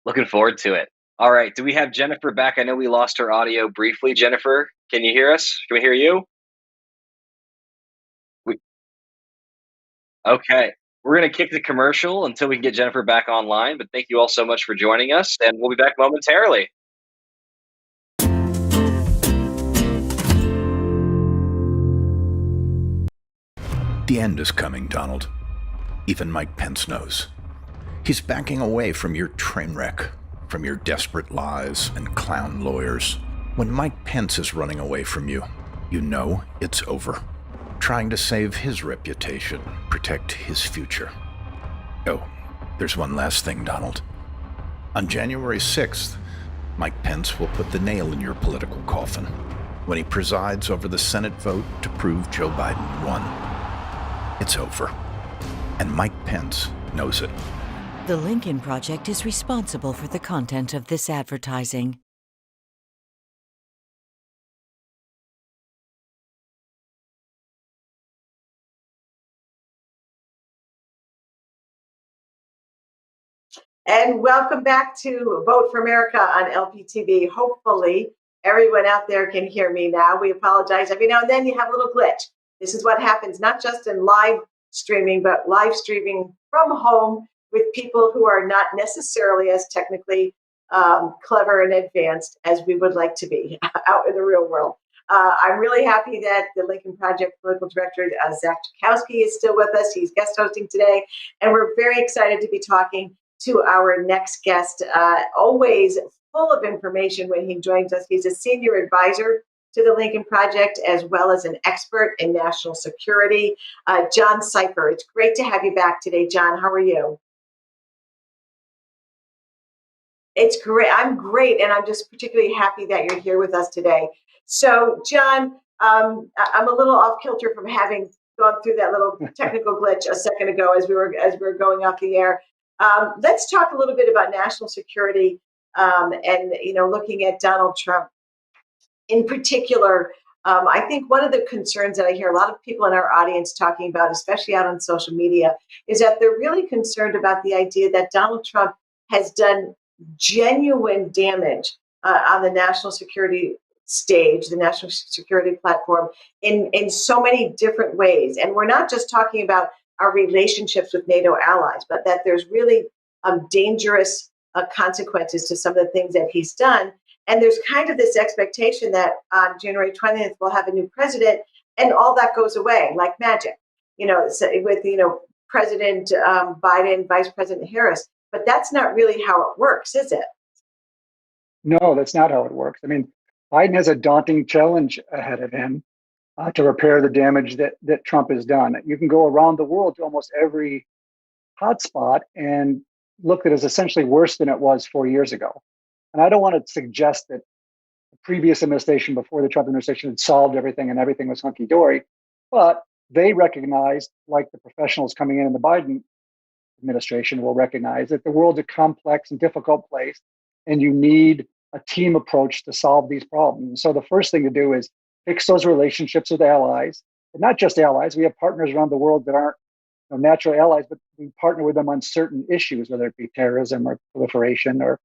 Looking forward to it. All right. Do we have Jennifer back? I know we lost her audio briefly. Jennifer, can you hear us? Can we hear you? Okay. We're going to kick the commercial until we can get Jennifer back online. But thank you all so much for joining us. And we'll be back momentarily. The end is coming, Donald. Even Mike Pence knows. He's backing away from your train wreck, from your desperate lies and clown lawyers. When Mike Pence is running away from you, you know it's over. Trying to save his reputation, protect his future. Oh, there's one last thing, Donald. On January 6th, Mike Pence will put the nail in your political coffin when he presides over the Senate vote to prove Joe Biden won. It's over. And Mike Pence knows it. The Lincoln Project is responsible for the content of this advertising. And welcome back to Vote for America on LPTV. Hopefully, everyone out there can hear me now. We apologize. Every now and then you have a little glitch. This is what happens, not just in live streaming, but live streaming from home with people who are not necessarily as technically clever and advanced as we would like to be out in the real world. I'm really happy that the Lincoln Project Political Director, Zack Czajkowski, is still with us. He's guest hosting today, and we're very excited to be talking to our next guest, always full of information when he joins us. He's a senior advisor to to the Lincoln Project, as well as an expert in national security, John Sipher. It's great to have you back today, John. How are you? It's great. I'm great, and I'm just particularly happy that you're here with us today. So, John, I'm a little off kilter from having gone through that little technical glitch a second ago as we were going off the air. Let's talk a little bit about national security, and looking at Donald Trump in particular. I think one of the concerns that I hear a lot of people in our audience talking about, especially out on social media, is that they're really concerned about the idea that Donald Trump has done genuine damage on the national security stage, the national security platform, in so many different ways. And we're not just talking about our relationships with NATO allies, but that there's really dangerous consequences to some of the things that he's done. And there's kind of this expectation that on January 20th, we'll have a new president and all that goes away like magic, with, President Biden, Vice President Harris. But that's not really how it works, is it? No, that's not how it works. I mean, Biden has a daunting challenge ahead of him to repair the damage that Trump has done. You can go around the world to almost every hotspot and look that is essentially worse than it was 4 years ago. And I don't want to suggest that the previous administration before the Trump administration had solved everything and everything was hunky-dory, but they recognized, like the professionals coming in the Biden administration will recognize, that the world's a complex and difficult place, and you need a team approach to solve these problems. So the first thing to do is fix those relationships with allies, and not just allies. We have partners around the world that aren't natural allies, but we partner with them on certain issues, whether it be terrorism or proliferation or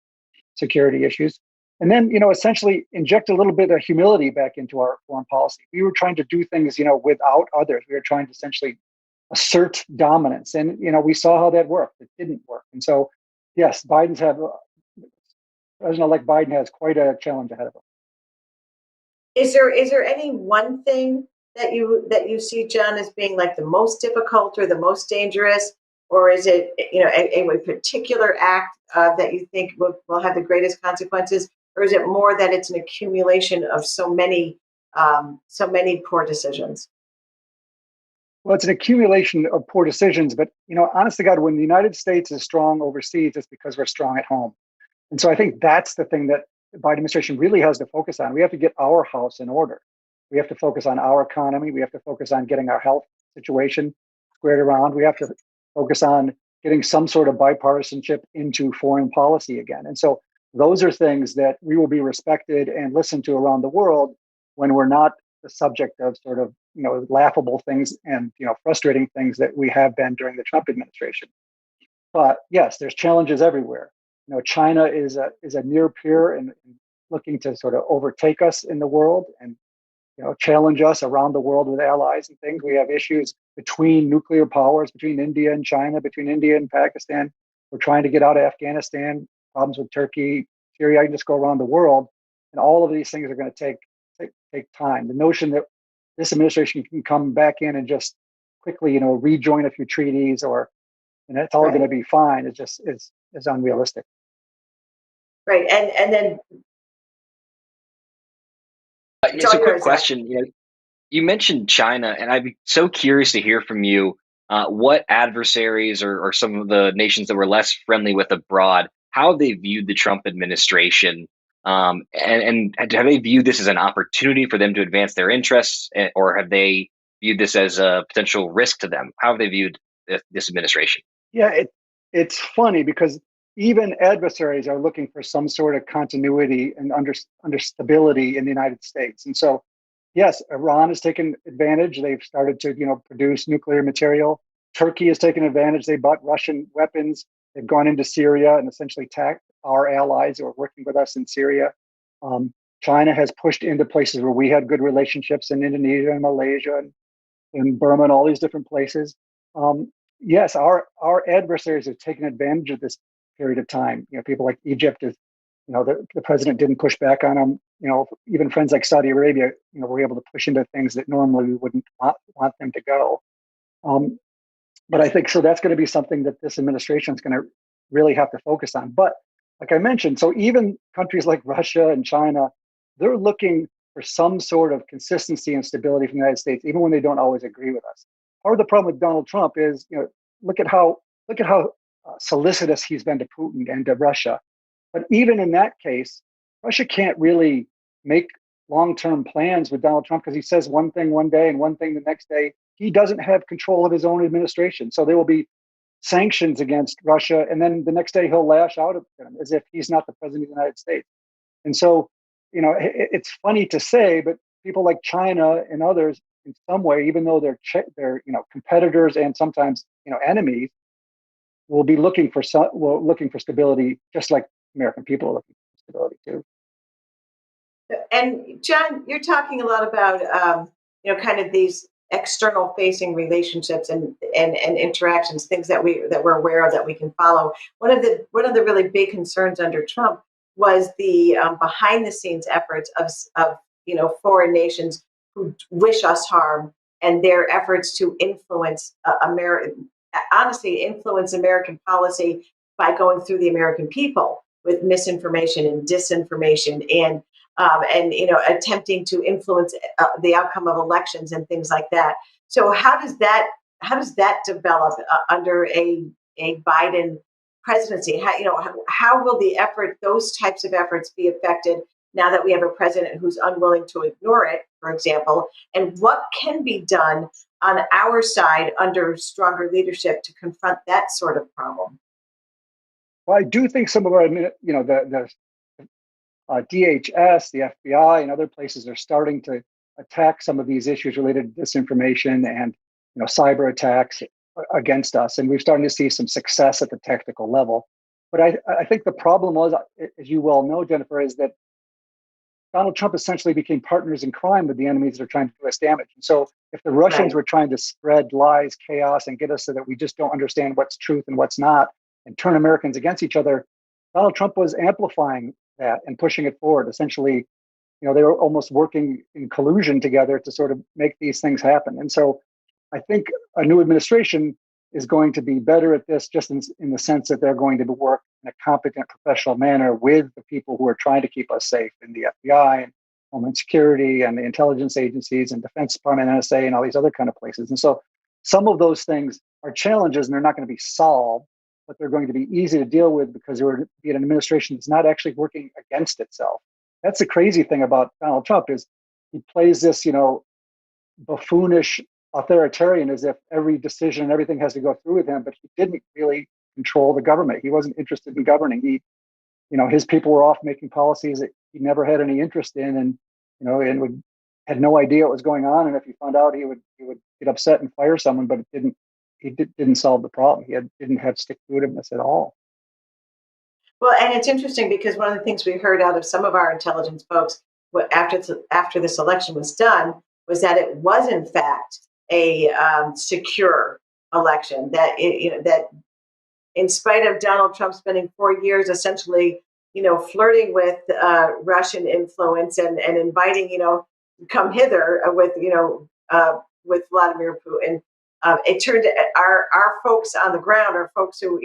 security issues. And then, essentially inject a little bit of humility back into our foreign policy. We were trying to do things, without others. We were trying to essentially assert dominance. And, we saw how that worked. It didn't work. And so, yes, President-elect Biden has quite a challenge ahead of him. Is there any one thing that you see, John, as being like the most difficult or the most dangerous? Or is it, a particular act that you think will have the greatest consequences? Or is it more that it's an accumulation of so many poor decisions? Well, it's an accumulation of poor decisions. But, honest to God, when the United States is strong overseas, it's because we're strong at home. And so I think that's the thing that the Biden administration really has to focus on. We have to get our house in order. We have to focus on our economy. We have to focus on getting our health situation squared around. We have to focus on getting some sort of bipartisanship into foreign policy again. And so those are things that we will be respected and listened to around the world when we're not the subject of sort of, laughable things and, frustrating things that we have been during the Trump administration. But yes, there's challenges everywhere. China is a near peer and looking to sort of overtake us in the world and, challenge us around the world with allies and things. We have issues between nuclear powers, between India and China, between India and Pakistan. We're trying to get out of Afghanistan, problems with Turkey, Syria. I can just go around the world. And all of these things are going to take time. The notion that this administration can come back in and just quickly, rejoin a few treaties and it's all going to be fine, is unrealistic. Right. And then it's a quick question. You mentioned China, and I'd be so curious to hear from you what adversaries or some of the nations that were less friendly with abroad, how they viewed the Trump administration, and have they viewed this as an opportunity for them to advance their interests, or have they viewed this as a potential risk to them? How have they viewed this administration? Yeah, it's funny because even adversaries are looking for some sort of continuity and under stability in the United States. And so, yes, Iran has taken advantage. They've started to, produce nuclear material. Turkey has taken advantage. They bought Russian weapons. They've gone into Syria and essentially attacked our allies who are working with us in Syria. China has pushed into places where we had good relationships in Indonesia and Malaysia and Burma and all these different places. Yes, our adversaries have taken advantage of this period of time. People like Egypt is, the president didn't push back on them. Even friends like Saudi Arabia, were able to push into things that normally we wouldn't want them to go. But I think so that's going to be something that this administration is going to really have to focus on. But like I mentioned, so even countries like Russia and China, they're looking for some sort of consistency and stability from the United States, even when they don't always agree with us. Part of the problem with Donald Trump is, look at how solicitous he's been to Putin and to Russia. But even in that case, Russia can't really make long-term plans with Donald Trump because he says one thing one day and one thing the next day. He doesn't have control of his own administration. So there will be sanctions against Russia, and then the next day he'll lash out at them as if he's not the president of the United States. And so, it's funny to say, but people like China and others, in some way, even though they're competitors and sometimes enemies, will be looking for stability, just like American people are looking for stability too. And John, you're talking a lot about kind of these external facing relationships and interactions, things that we're aware of that we can follow. One of the really big concerns under Trump was the behind the scenes efforts of foreign nations who wish us harm, and their efforts to influence influence American policy by going through the American people with misinformation and disinformation and attempting to influence the outcome of elections and things like that. So how does that develop under a Biden presidency? How will those types of efforts be affected now that we have a president who's unwilling to ignore it, for example? And what can be done on our side under stronger leadership to confront that sort of problem? Well, I do think some of our, the DHS, the FBI, and other places are starting to attack some of these issues related to disinformation and cyber attacks against us, and we're starting to see some success at the technical level. But I think the problem was, as you well know, Jennifer, is that Donald Trump essentially became partners in crime with the enemies that are trying to do us damage. And so if the Russians were trying to spread lies, chaos, and get us so that we just don't understand what's truth and what's not, and turn Americans against each other, Donald Trump was amplifying that and pushing it forward. Essentially, they were almost working in collusion together to sort of make these things happen. And so I think a new administration is going to be better at this, just in the sense that they're going to work in a competent, professional manner with the people who are trying to keep us safe in the FBI and Homeland Security and the intelligence agencies and Defense Department, NSA, and all these other kind of places. And so some of those things are challenges, and they're not going to be solved, but they're going to be easy to deal with because there would be an administration that's not actually working against itself. That's the crazy thing about Donald Trump, is he plays this, buffoonish authoritarian as if every decision and everything has to go through with him, but he didn't really control the government. He wasn't interested in governing. His people were off making policies that he never had any interest in, and had no idea what was going on. And if he found out, he would get upset and fire someone, but he didn't solve the problem. He didn't have stick-to-itiveness at all. Well, and it's interesting because one of the things we heard out of some of our intelligence folks after this election was done was that it was in fact a secure election. That that in spite of Donald Trump spending 4 years essentially, flirting with Russian influence and inviting, come hither with Vladimir Putin. It turned our folks on the ground, our folks who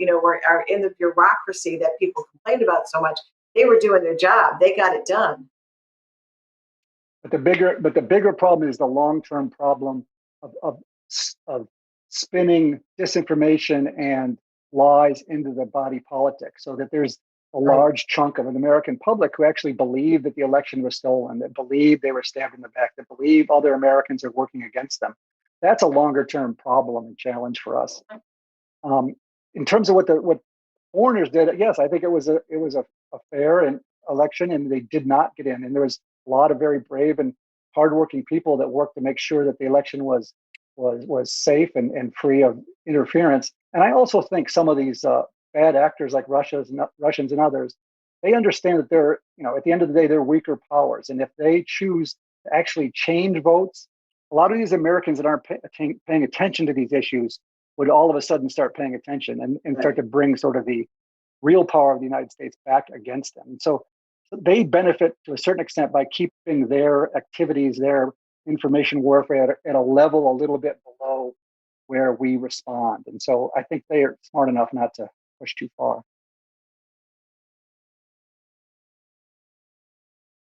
are in the bureaucracy that people complained about so much. They were doing their job. They got it done. But the bigger problem is the long-term problem of spinning disinformation and lies into the body politic, so that there's a large chunk of an American public who actually believe that the election was stolen, that believe they were stabbed in the back, that believe other Americans are working against them. That's a longer term problem and challenge for us. In terms of what foreigners did, yes, I think it was a fair election, and they did not get in. And there was a lot of very brave and hardworking people that worked to make sure that the election was safe and free of interference. And I also think some of these bad actors like Russians and others, they understand that they're, at the end of the day, they're weaker powers. And if they choose to actually change votes, a lot of these Americans that aren't paying attention to these issues would all of a sudden start paying attention and start to bring sort of the real power of the United States back against them. And so they benefit to a certain extent by keeping their activities, their information warfare at a level a little bit below where we respond. And so I think they are smart enough not to push too far.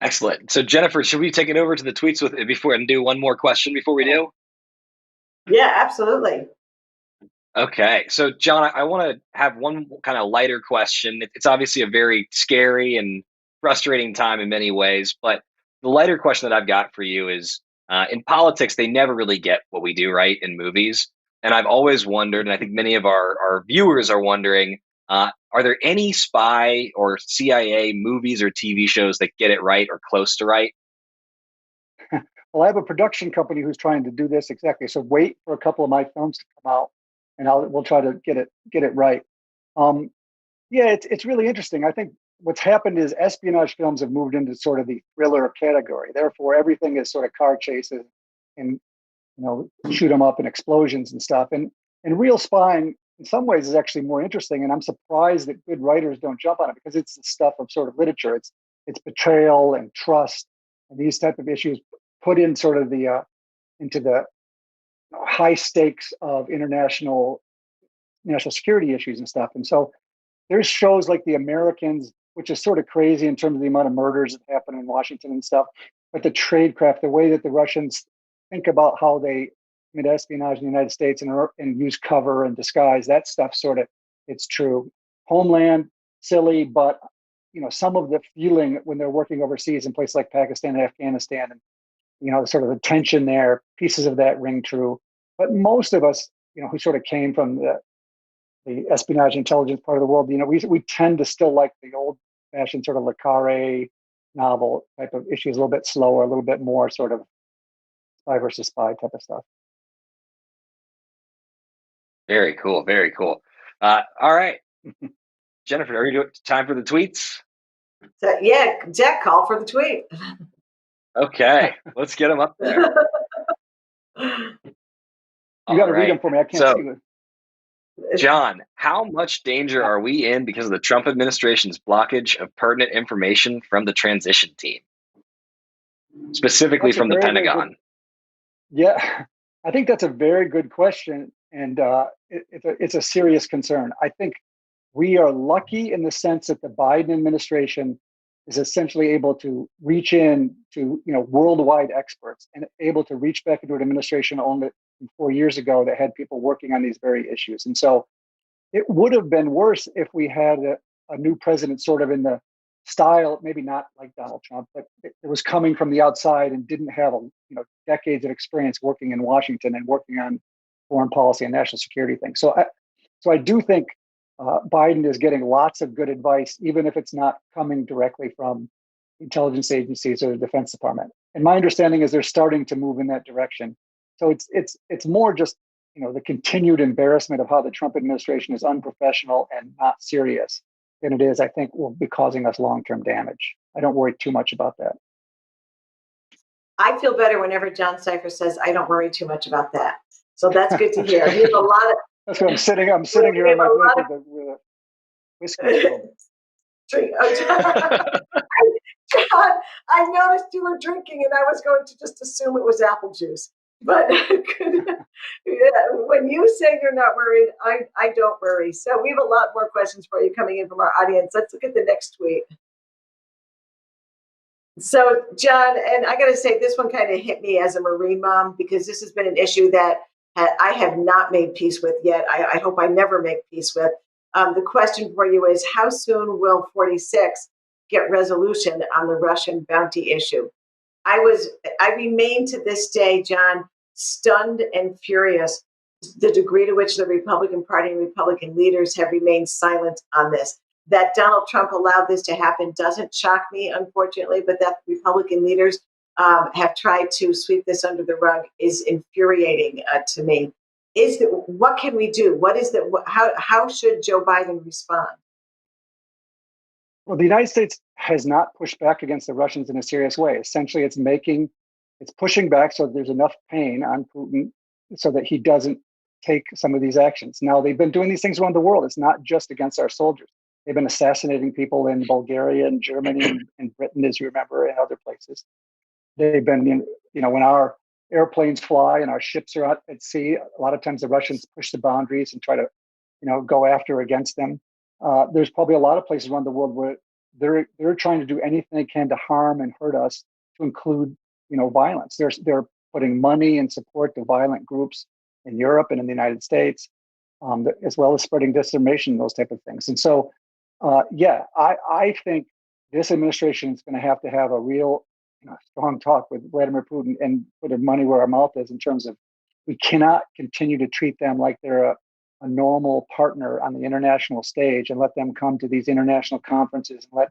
Excellent. So Jennifer, should we take it over to the tweets with before and do one more question before we do? Yeah, absolutely. Okay. So John, I want to have one kind of lighter question. It's obviously a very scary and frustrating time in many ways, but the lighter question that I've got for you is in politics, they never really get what we do right in movies. And I've always wondered, and I think many of our viewers are wondering, are there any spy or CIA movies or TV shows that get it right or close to right? Well, I have a production company who's trying to do this exactly. So wait for a couple of my films to come out, and we'll try to get it right. Um, yeah, it's really interesting. I think what's happened is espionage films have moved into sort of the thriller category. Therefore, everything is sort of car chases and shoot 'em up and explosions and stuff. And real spying, in some ways, is actually more interesting. And I'm surprised that good writers don't jump on it because it's the stuff of sort of literature. It's betrayal and trust and these type of issues put in sort of the into the high stakes of international national security issues and stuff. And so there's shows like The Americans, which is sort of crazy in terms of the amount of murders that happen in Washington and stuff. But the tradecraft, the way that the Russians think about how they commit espionage in the United States and use cover and disguise, that stuff sort of, it's true. Homeland, silly, but some of the feeling when they're working overseas in places like Pakistan and Afghanistan, and sort of the tension there, pieces of that ring true. But most of us, who sort of came from the espionage intelligence part of the world, we tend to still like the old fashioned sort of Le Carre novel type of issues, a little bit slower, a little bit more sort of spy versus spy type of stuff. Very cool. Very cool. All right. Jennifer, are you time for the tweets? So, yeah, Jack, call for the tweet. Okay, let's get them up there. You got to read them for me. I can't see them. John, how much danger are we in because of the Trump administration's blockage of pertinent information from the transition team, specifically from the Pentagon? Yeah, I think that's a very good question, and it's a serious concern. I think we are lucky in the sense that the Biden administration is essentially able to reach in to worldwide experts and able to reach back into an administration only 4 years ago that had people working on these very issues. And so it would have been worse if we had a new president sort of in the style, maybe not like Donald Trump, but it was coming from the outside and didn't have decades of experience working in Washington and working on foreign policy and national security things. So I do think Biden is getting lots of good advice, even if it's not coming directly from intelligence agencies or the Defense Department. And my understanding is they're starting to move in that direction. So it's more just the continued embarrassment of how the Trump administration is unprofessional and not serious than it is, I think, will be causing us long-term damage. I don't worry too much about that. I feel better whenever John Sipher says, "I don't worry too much about that." So that's good to hear. We have a lot of. That's what I'm sitting here on my place with a whiskey. John, I noticed you were drinking, and I was going to just assume it was apple juice. But when you say you're not worried, I don't worry. So we have a lot more questions for you coming in from our audience. Let's look at the next tweet. So, John, and I got to say, this one kind of hit me as a Marine mom, because this has been an issue that I have not made peace with yet. I hope I never make peace with. The question for you is, how soon will 46 get resolution on the Russian bounty issue? I remain to this day, John, stunned and furious the degree to which the Republican Party and Republican leaders have remained silent on this. That Donald Trump allowed this to happen doesn't shock me, unfortunately, but that Republican leaders have tried to sweep this under the rug is infuriating to me. What can we do? How should Joe Biden respond? Well, the United States has not pushed back against the Russians in a serious way. Essentially, it's pushing back so there's enough pain on Putin so that he doesn't take some of these actions. Now, they've been doing these things around the world. It's not just against our soldiers. They've been assassinating people in Bulgaria and Germany and Britain, as you remember, and other places. They've been, when our airplanes fly and our ships are out at sea, a lot of times the Russians push the boundaries and try to, go after against them. There's probably a lot of places around the world where they're trying to do anything they can to harm and hurt us, to include, violence. They're putting money and support to violent groups in Europe and in the United States, as well as spreading disinformation, those type of things. And so, I think this administration is going to have a real, strong talk with Vladimir Putin and put our money where our mouth is in terms of, we cannot continue to treat them like they're a normal partner on the international stage and let them come to these international conferences and let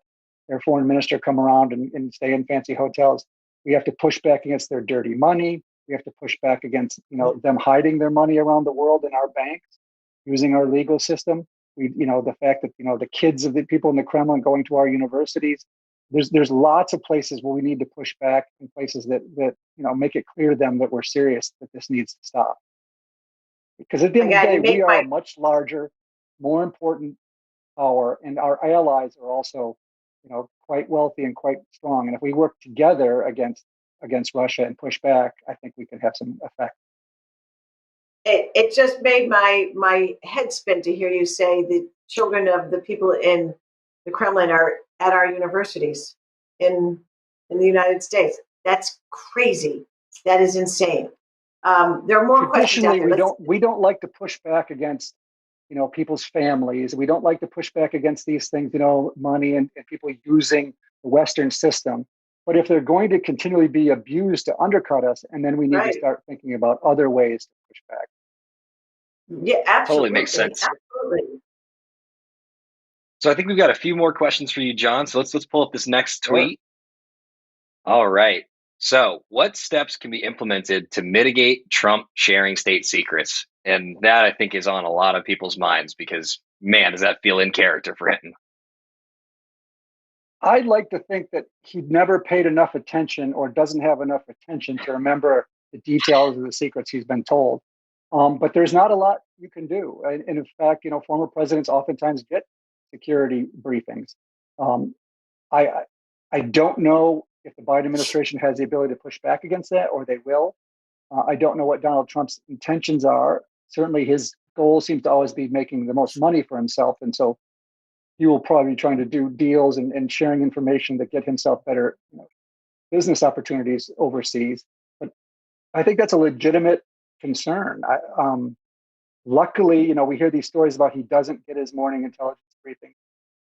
their foreign minister come around and stay in fancy hotels. We have to push back against their dirty money. We have to push back against, them hiding their money around the world in our banks, using our legal system. The fact that, the kids of the people in the Kremlin going to our universities. There's lots of places where we need to push back, and places that make it clear to them that we're serious, that this needs to stop. Because at the end of the day, we are a much larger, more important power, and our allies are also, quite wealthy and quite strong. And if we work together against Russia and push back, I think we can have some effect. It just made my head spin to hear you say the children of the people in the Kremlin are at our universities in the United States. That's crazy. That is insane. There are more questions out there. We don't like to push back against, people's families. We don't like to push back against these things, money and people using the Western system. But if they're going to continually be abused to undercut us, and then we need to start thinking about other ways to push back. Yeah, absolutely. Totally makes sense. Absolutely. So I think we've got a few more questions for you, John. So let's pull up this next tweet. Sure. All right. So what steps can be implemented to mitigate Trump sharing state secrets? And that, I think, is on a lot of people's minds, because, man, does that feel in character for him. I'd like to think that he never paid enough attention, or doesn't have enough attention to remember the details of the secrets he's been told. But there's not a lot you can do. And in fact, former presidents oftentimes get security briefings. I don't know if the Biden administration has the ability to push back against that, or they will. I don't know what Donald Trump's intentions are. Certainly his goal seems to always be making the most money for himself. And so he will probably be trying to do deals and sharing information that get himself better business opportunities overseas. But I think that's a legitimate concern. Luckily, we hear these stories about he doesn't get his morning intelligence briefing,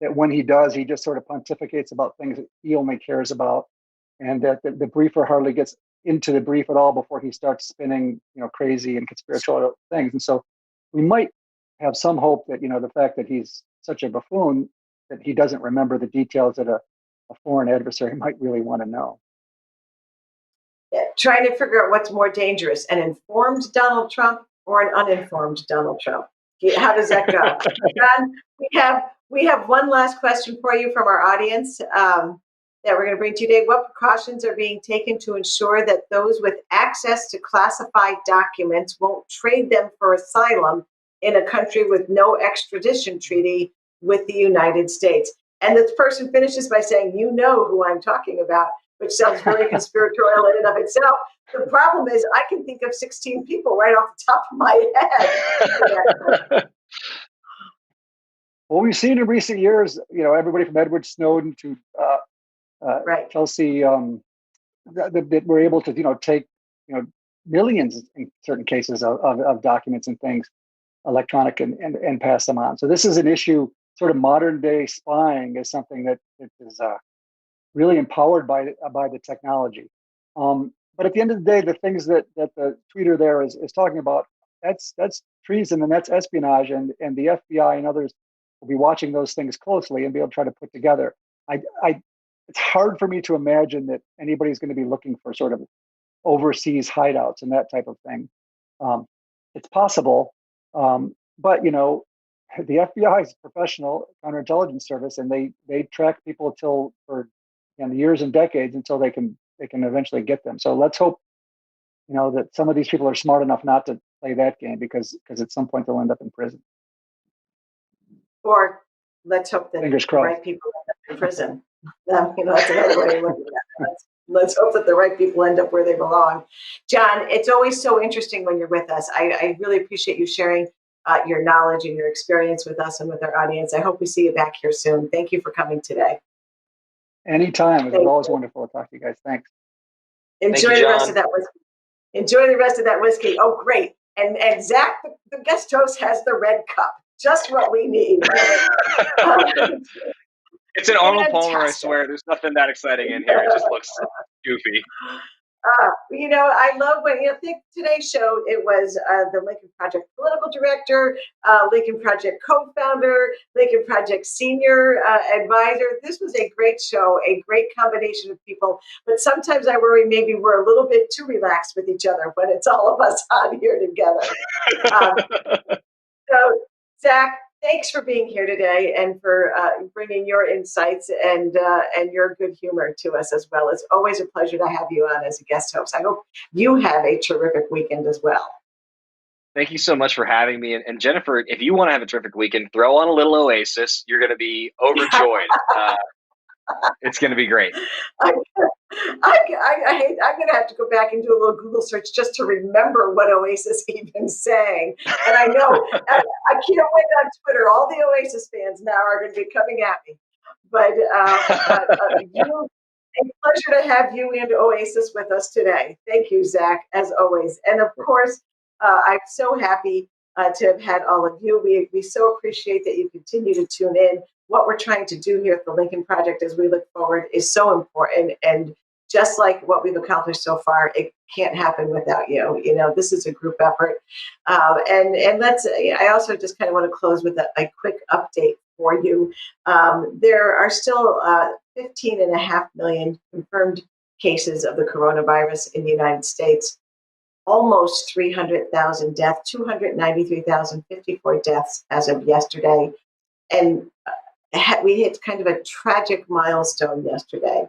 that when he does, he just sort of pontificates about things that he only cares about, and that the briefer hardly gets into the brief at all before he starts spinning, crazy and conspiratorial things. And so we might have some hope that, the fact that he's such a buffoon, that he doesn't remember the details that a foreign adversary might really want to know. Yeah, trying to figure out what's more dangerous, an informed Donald Trump or an uninformed Donald Trump. How does that go? John, we have one last question for you from our audience that we're going to bring to you today. What precautions are being taken to ensure that those with access to classified documents won't trade them for asylum in a country with no extradition treaty with the United States? And this person finishes by saying, "You know who I'm talking about," which sounds very conspiratorial in and of itself. The problem is I can think of 16 people right off the top of my head. Well, we've seen in recent years, everybody from Edward Snowden to Chelsea, that we're able to, take, millions in certain cases of documents and things, electronic, and pass them on. So this is an issue. Sort of modern day spying is something that is really empowered by the technology. But at the end of the day, the things that the tweeter there is talking about, that's treason and that's espionage, and the FBI and others will be watching those things closely and be able to try to put together. It's hard for me to imagine that anybody's going to be looking for sort of overseas hideouts and that type of thing. It's possible, but the FBI is a professional counterintelligence service, and they track people for years and decades until they can eventually get them. So let's hope, that some of these people are smart enough not to play that game, because at some point they'll end up in prison. Or let's hope that Fingers the right people end up in prison. That's another way of looking at it. Let's hope that the right people end up where they belong. John, it's always so interesting when you're with us. I really appreciate you sharing your knowledge and your experience with us and with our audience. I hope we see you back here soon. Thank you for coming today. Anytime. It was always wonderful to talk to you guys. Thanks. Enjoy the rest of that whiskey. Enjoy the rest of that whiskey. Oh, great. And Zach, the guest host, has the red cup. Just what we need. It's an Arnold Palmer, I swear. There's nothing that exciting in here. It just looks goofy. I love when I think today's show, it was the Lincoln Project political director, Lincoln Project co-founder, Lincoln Project senior advisor. This was a great show, a great combination of people. But sometimes I worry maybe we're a little bit too relaxed with each other when it's all of us on here together. So, Zach, thanks for being here today and for bringing your insights and your good humor to us as well. It's always a pleasure to have you on as a guest host. I hope you have a terrific weekend as well. Thank you so much for having me. And Jennifer, if you want to have a terrific weekend, throw on a little Oasis. You're going to be overjoyed. It's going to be great. I'm going to have to go back and do a little Google search just to remember what Oasis even sang. And I know I can't wait on Twitter. All the Oasis fans now are going to be coming at me. But a pleasure to have you and Oasis with us today. Thank you, Zach, as always. And of course, I'm so happy to have had all of you. We so appreciate that you continue to tune in. What we're trying to do here at the Lincoln Project as we look forward is so important. And just like what we've accomplished so far, it can't happen without you. This is a group effort. I also just kind of want to close with a quick update for you. There are still 15.5 million confirmed cases of the coronavirus in the United States. Almost 300,000 deaths, 293,054 deaths as of yesterday. And we hit kind of a tragic milestone yesterday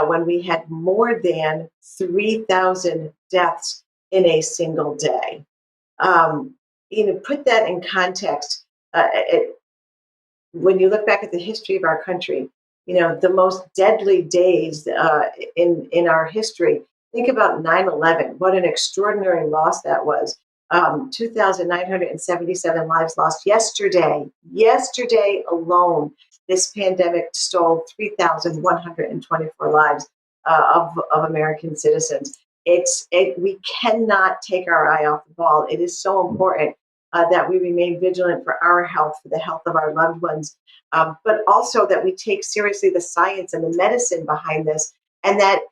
when we had more than 3,000 deaths in a single day. Put that in context. When you look back at the history of our country, the most deadly days in our history, think about 9/11. What an extraordinary loss that was. 2,977 lives lost yesterday. Yesterday alone, this pandemic stole 3,124 lives of American citizens. We cannot take our eye off the ball. It is so important that we remain vigilant for our health, for the health of our loved ones, but also that we take seriously the science and the medicine behind this. And that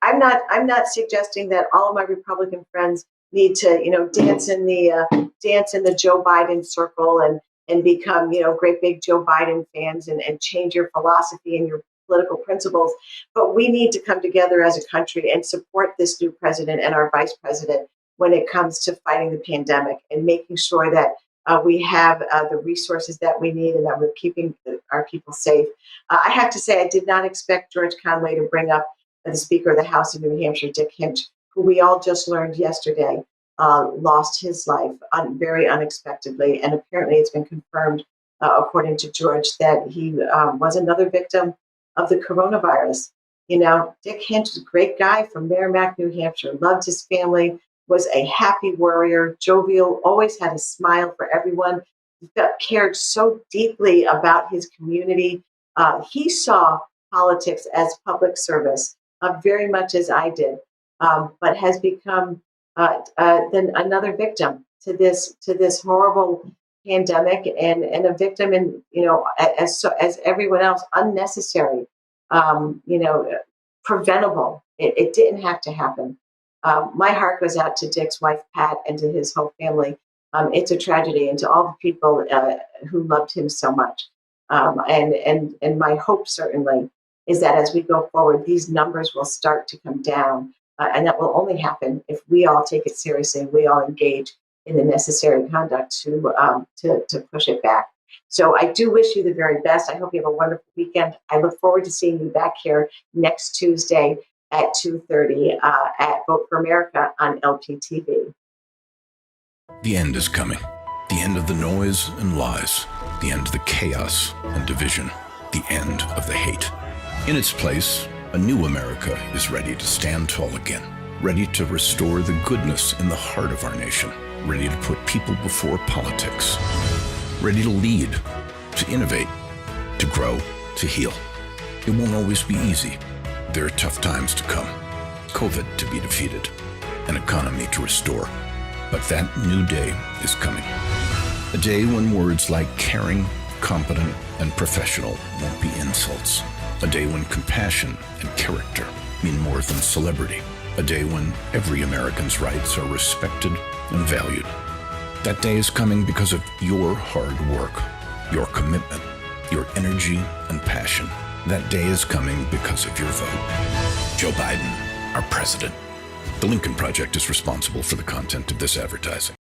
I'm not suggesting that all of my Republican friends need to, dance in the Joe Biden circle and become, great big Joe Biden fans and change your philosophy and your political principles. But we need to come together as a country and support this new president and our vice president when it comes to fighting the pandemic and making sure that we have the resources that we need and that we're keeping our people safe. I have to say, I did not expect George Conway to bring up the Speaker of the House of New Hampshire, Dick Hinch, who we all just learned yesterday lost his life very unexpectedly. And apparently it's been confirmed, according to George, that he was another victim of the coronavirus. Dick Hinch is a great guy from Merrimack, New Hampshire, loved his family, was a happy warrior, jovial, always had a smile for everyone, cared so deeply about his community. He saw politics as public service, very much as I did, but has become then another victim to this horrible pandemic and a victim in, as everyone else, unnecessary, preventable. It didn't have to happen. My heart goes out to Dick's wife, Pat, and to his whole family. It's a tragedy, and to all the people who loved him so much. And my hope certainly is that as we go forward, these numbers will start to come down. And that will only happen if we all take it seriously and we all engage in the necessary conduct to push it back. So I do wish you the very best. I hope you have a wonderful weekend. I look forward to seeing you back here next Tuesday at 2:30 at Vote for America on LPTV. The end is coming. The end of the noise and lies. The end of the chaos and division. The end of the hate. In its place, a new America is ready to stand tall again, ready to restore the goodness in the heart of our nation, ready to put people before politics, ready to lead, to innovate, to grow, to heal. It won't always be easy. There are tough times to come. COVID to be defeated. An economy to restore. But that new day is coming. A day when words like caring, competent, and professional won't be insults. A day when compassion and character mean more than celebrity. A day when every American's rights are respected and valued. That day is coming because of your hard work, your commitment, your energy and passion. That day is coming because of your vote. Joe Biden, our president. The Lincoln Project is responsible for the content of this advertising.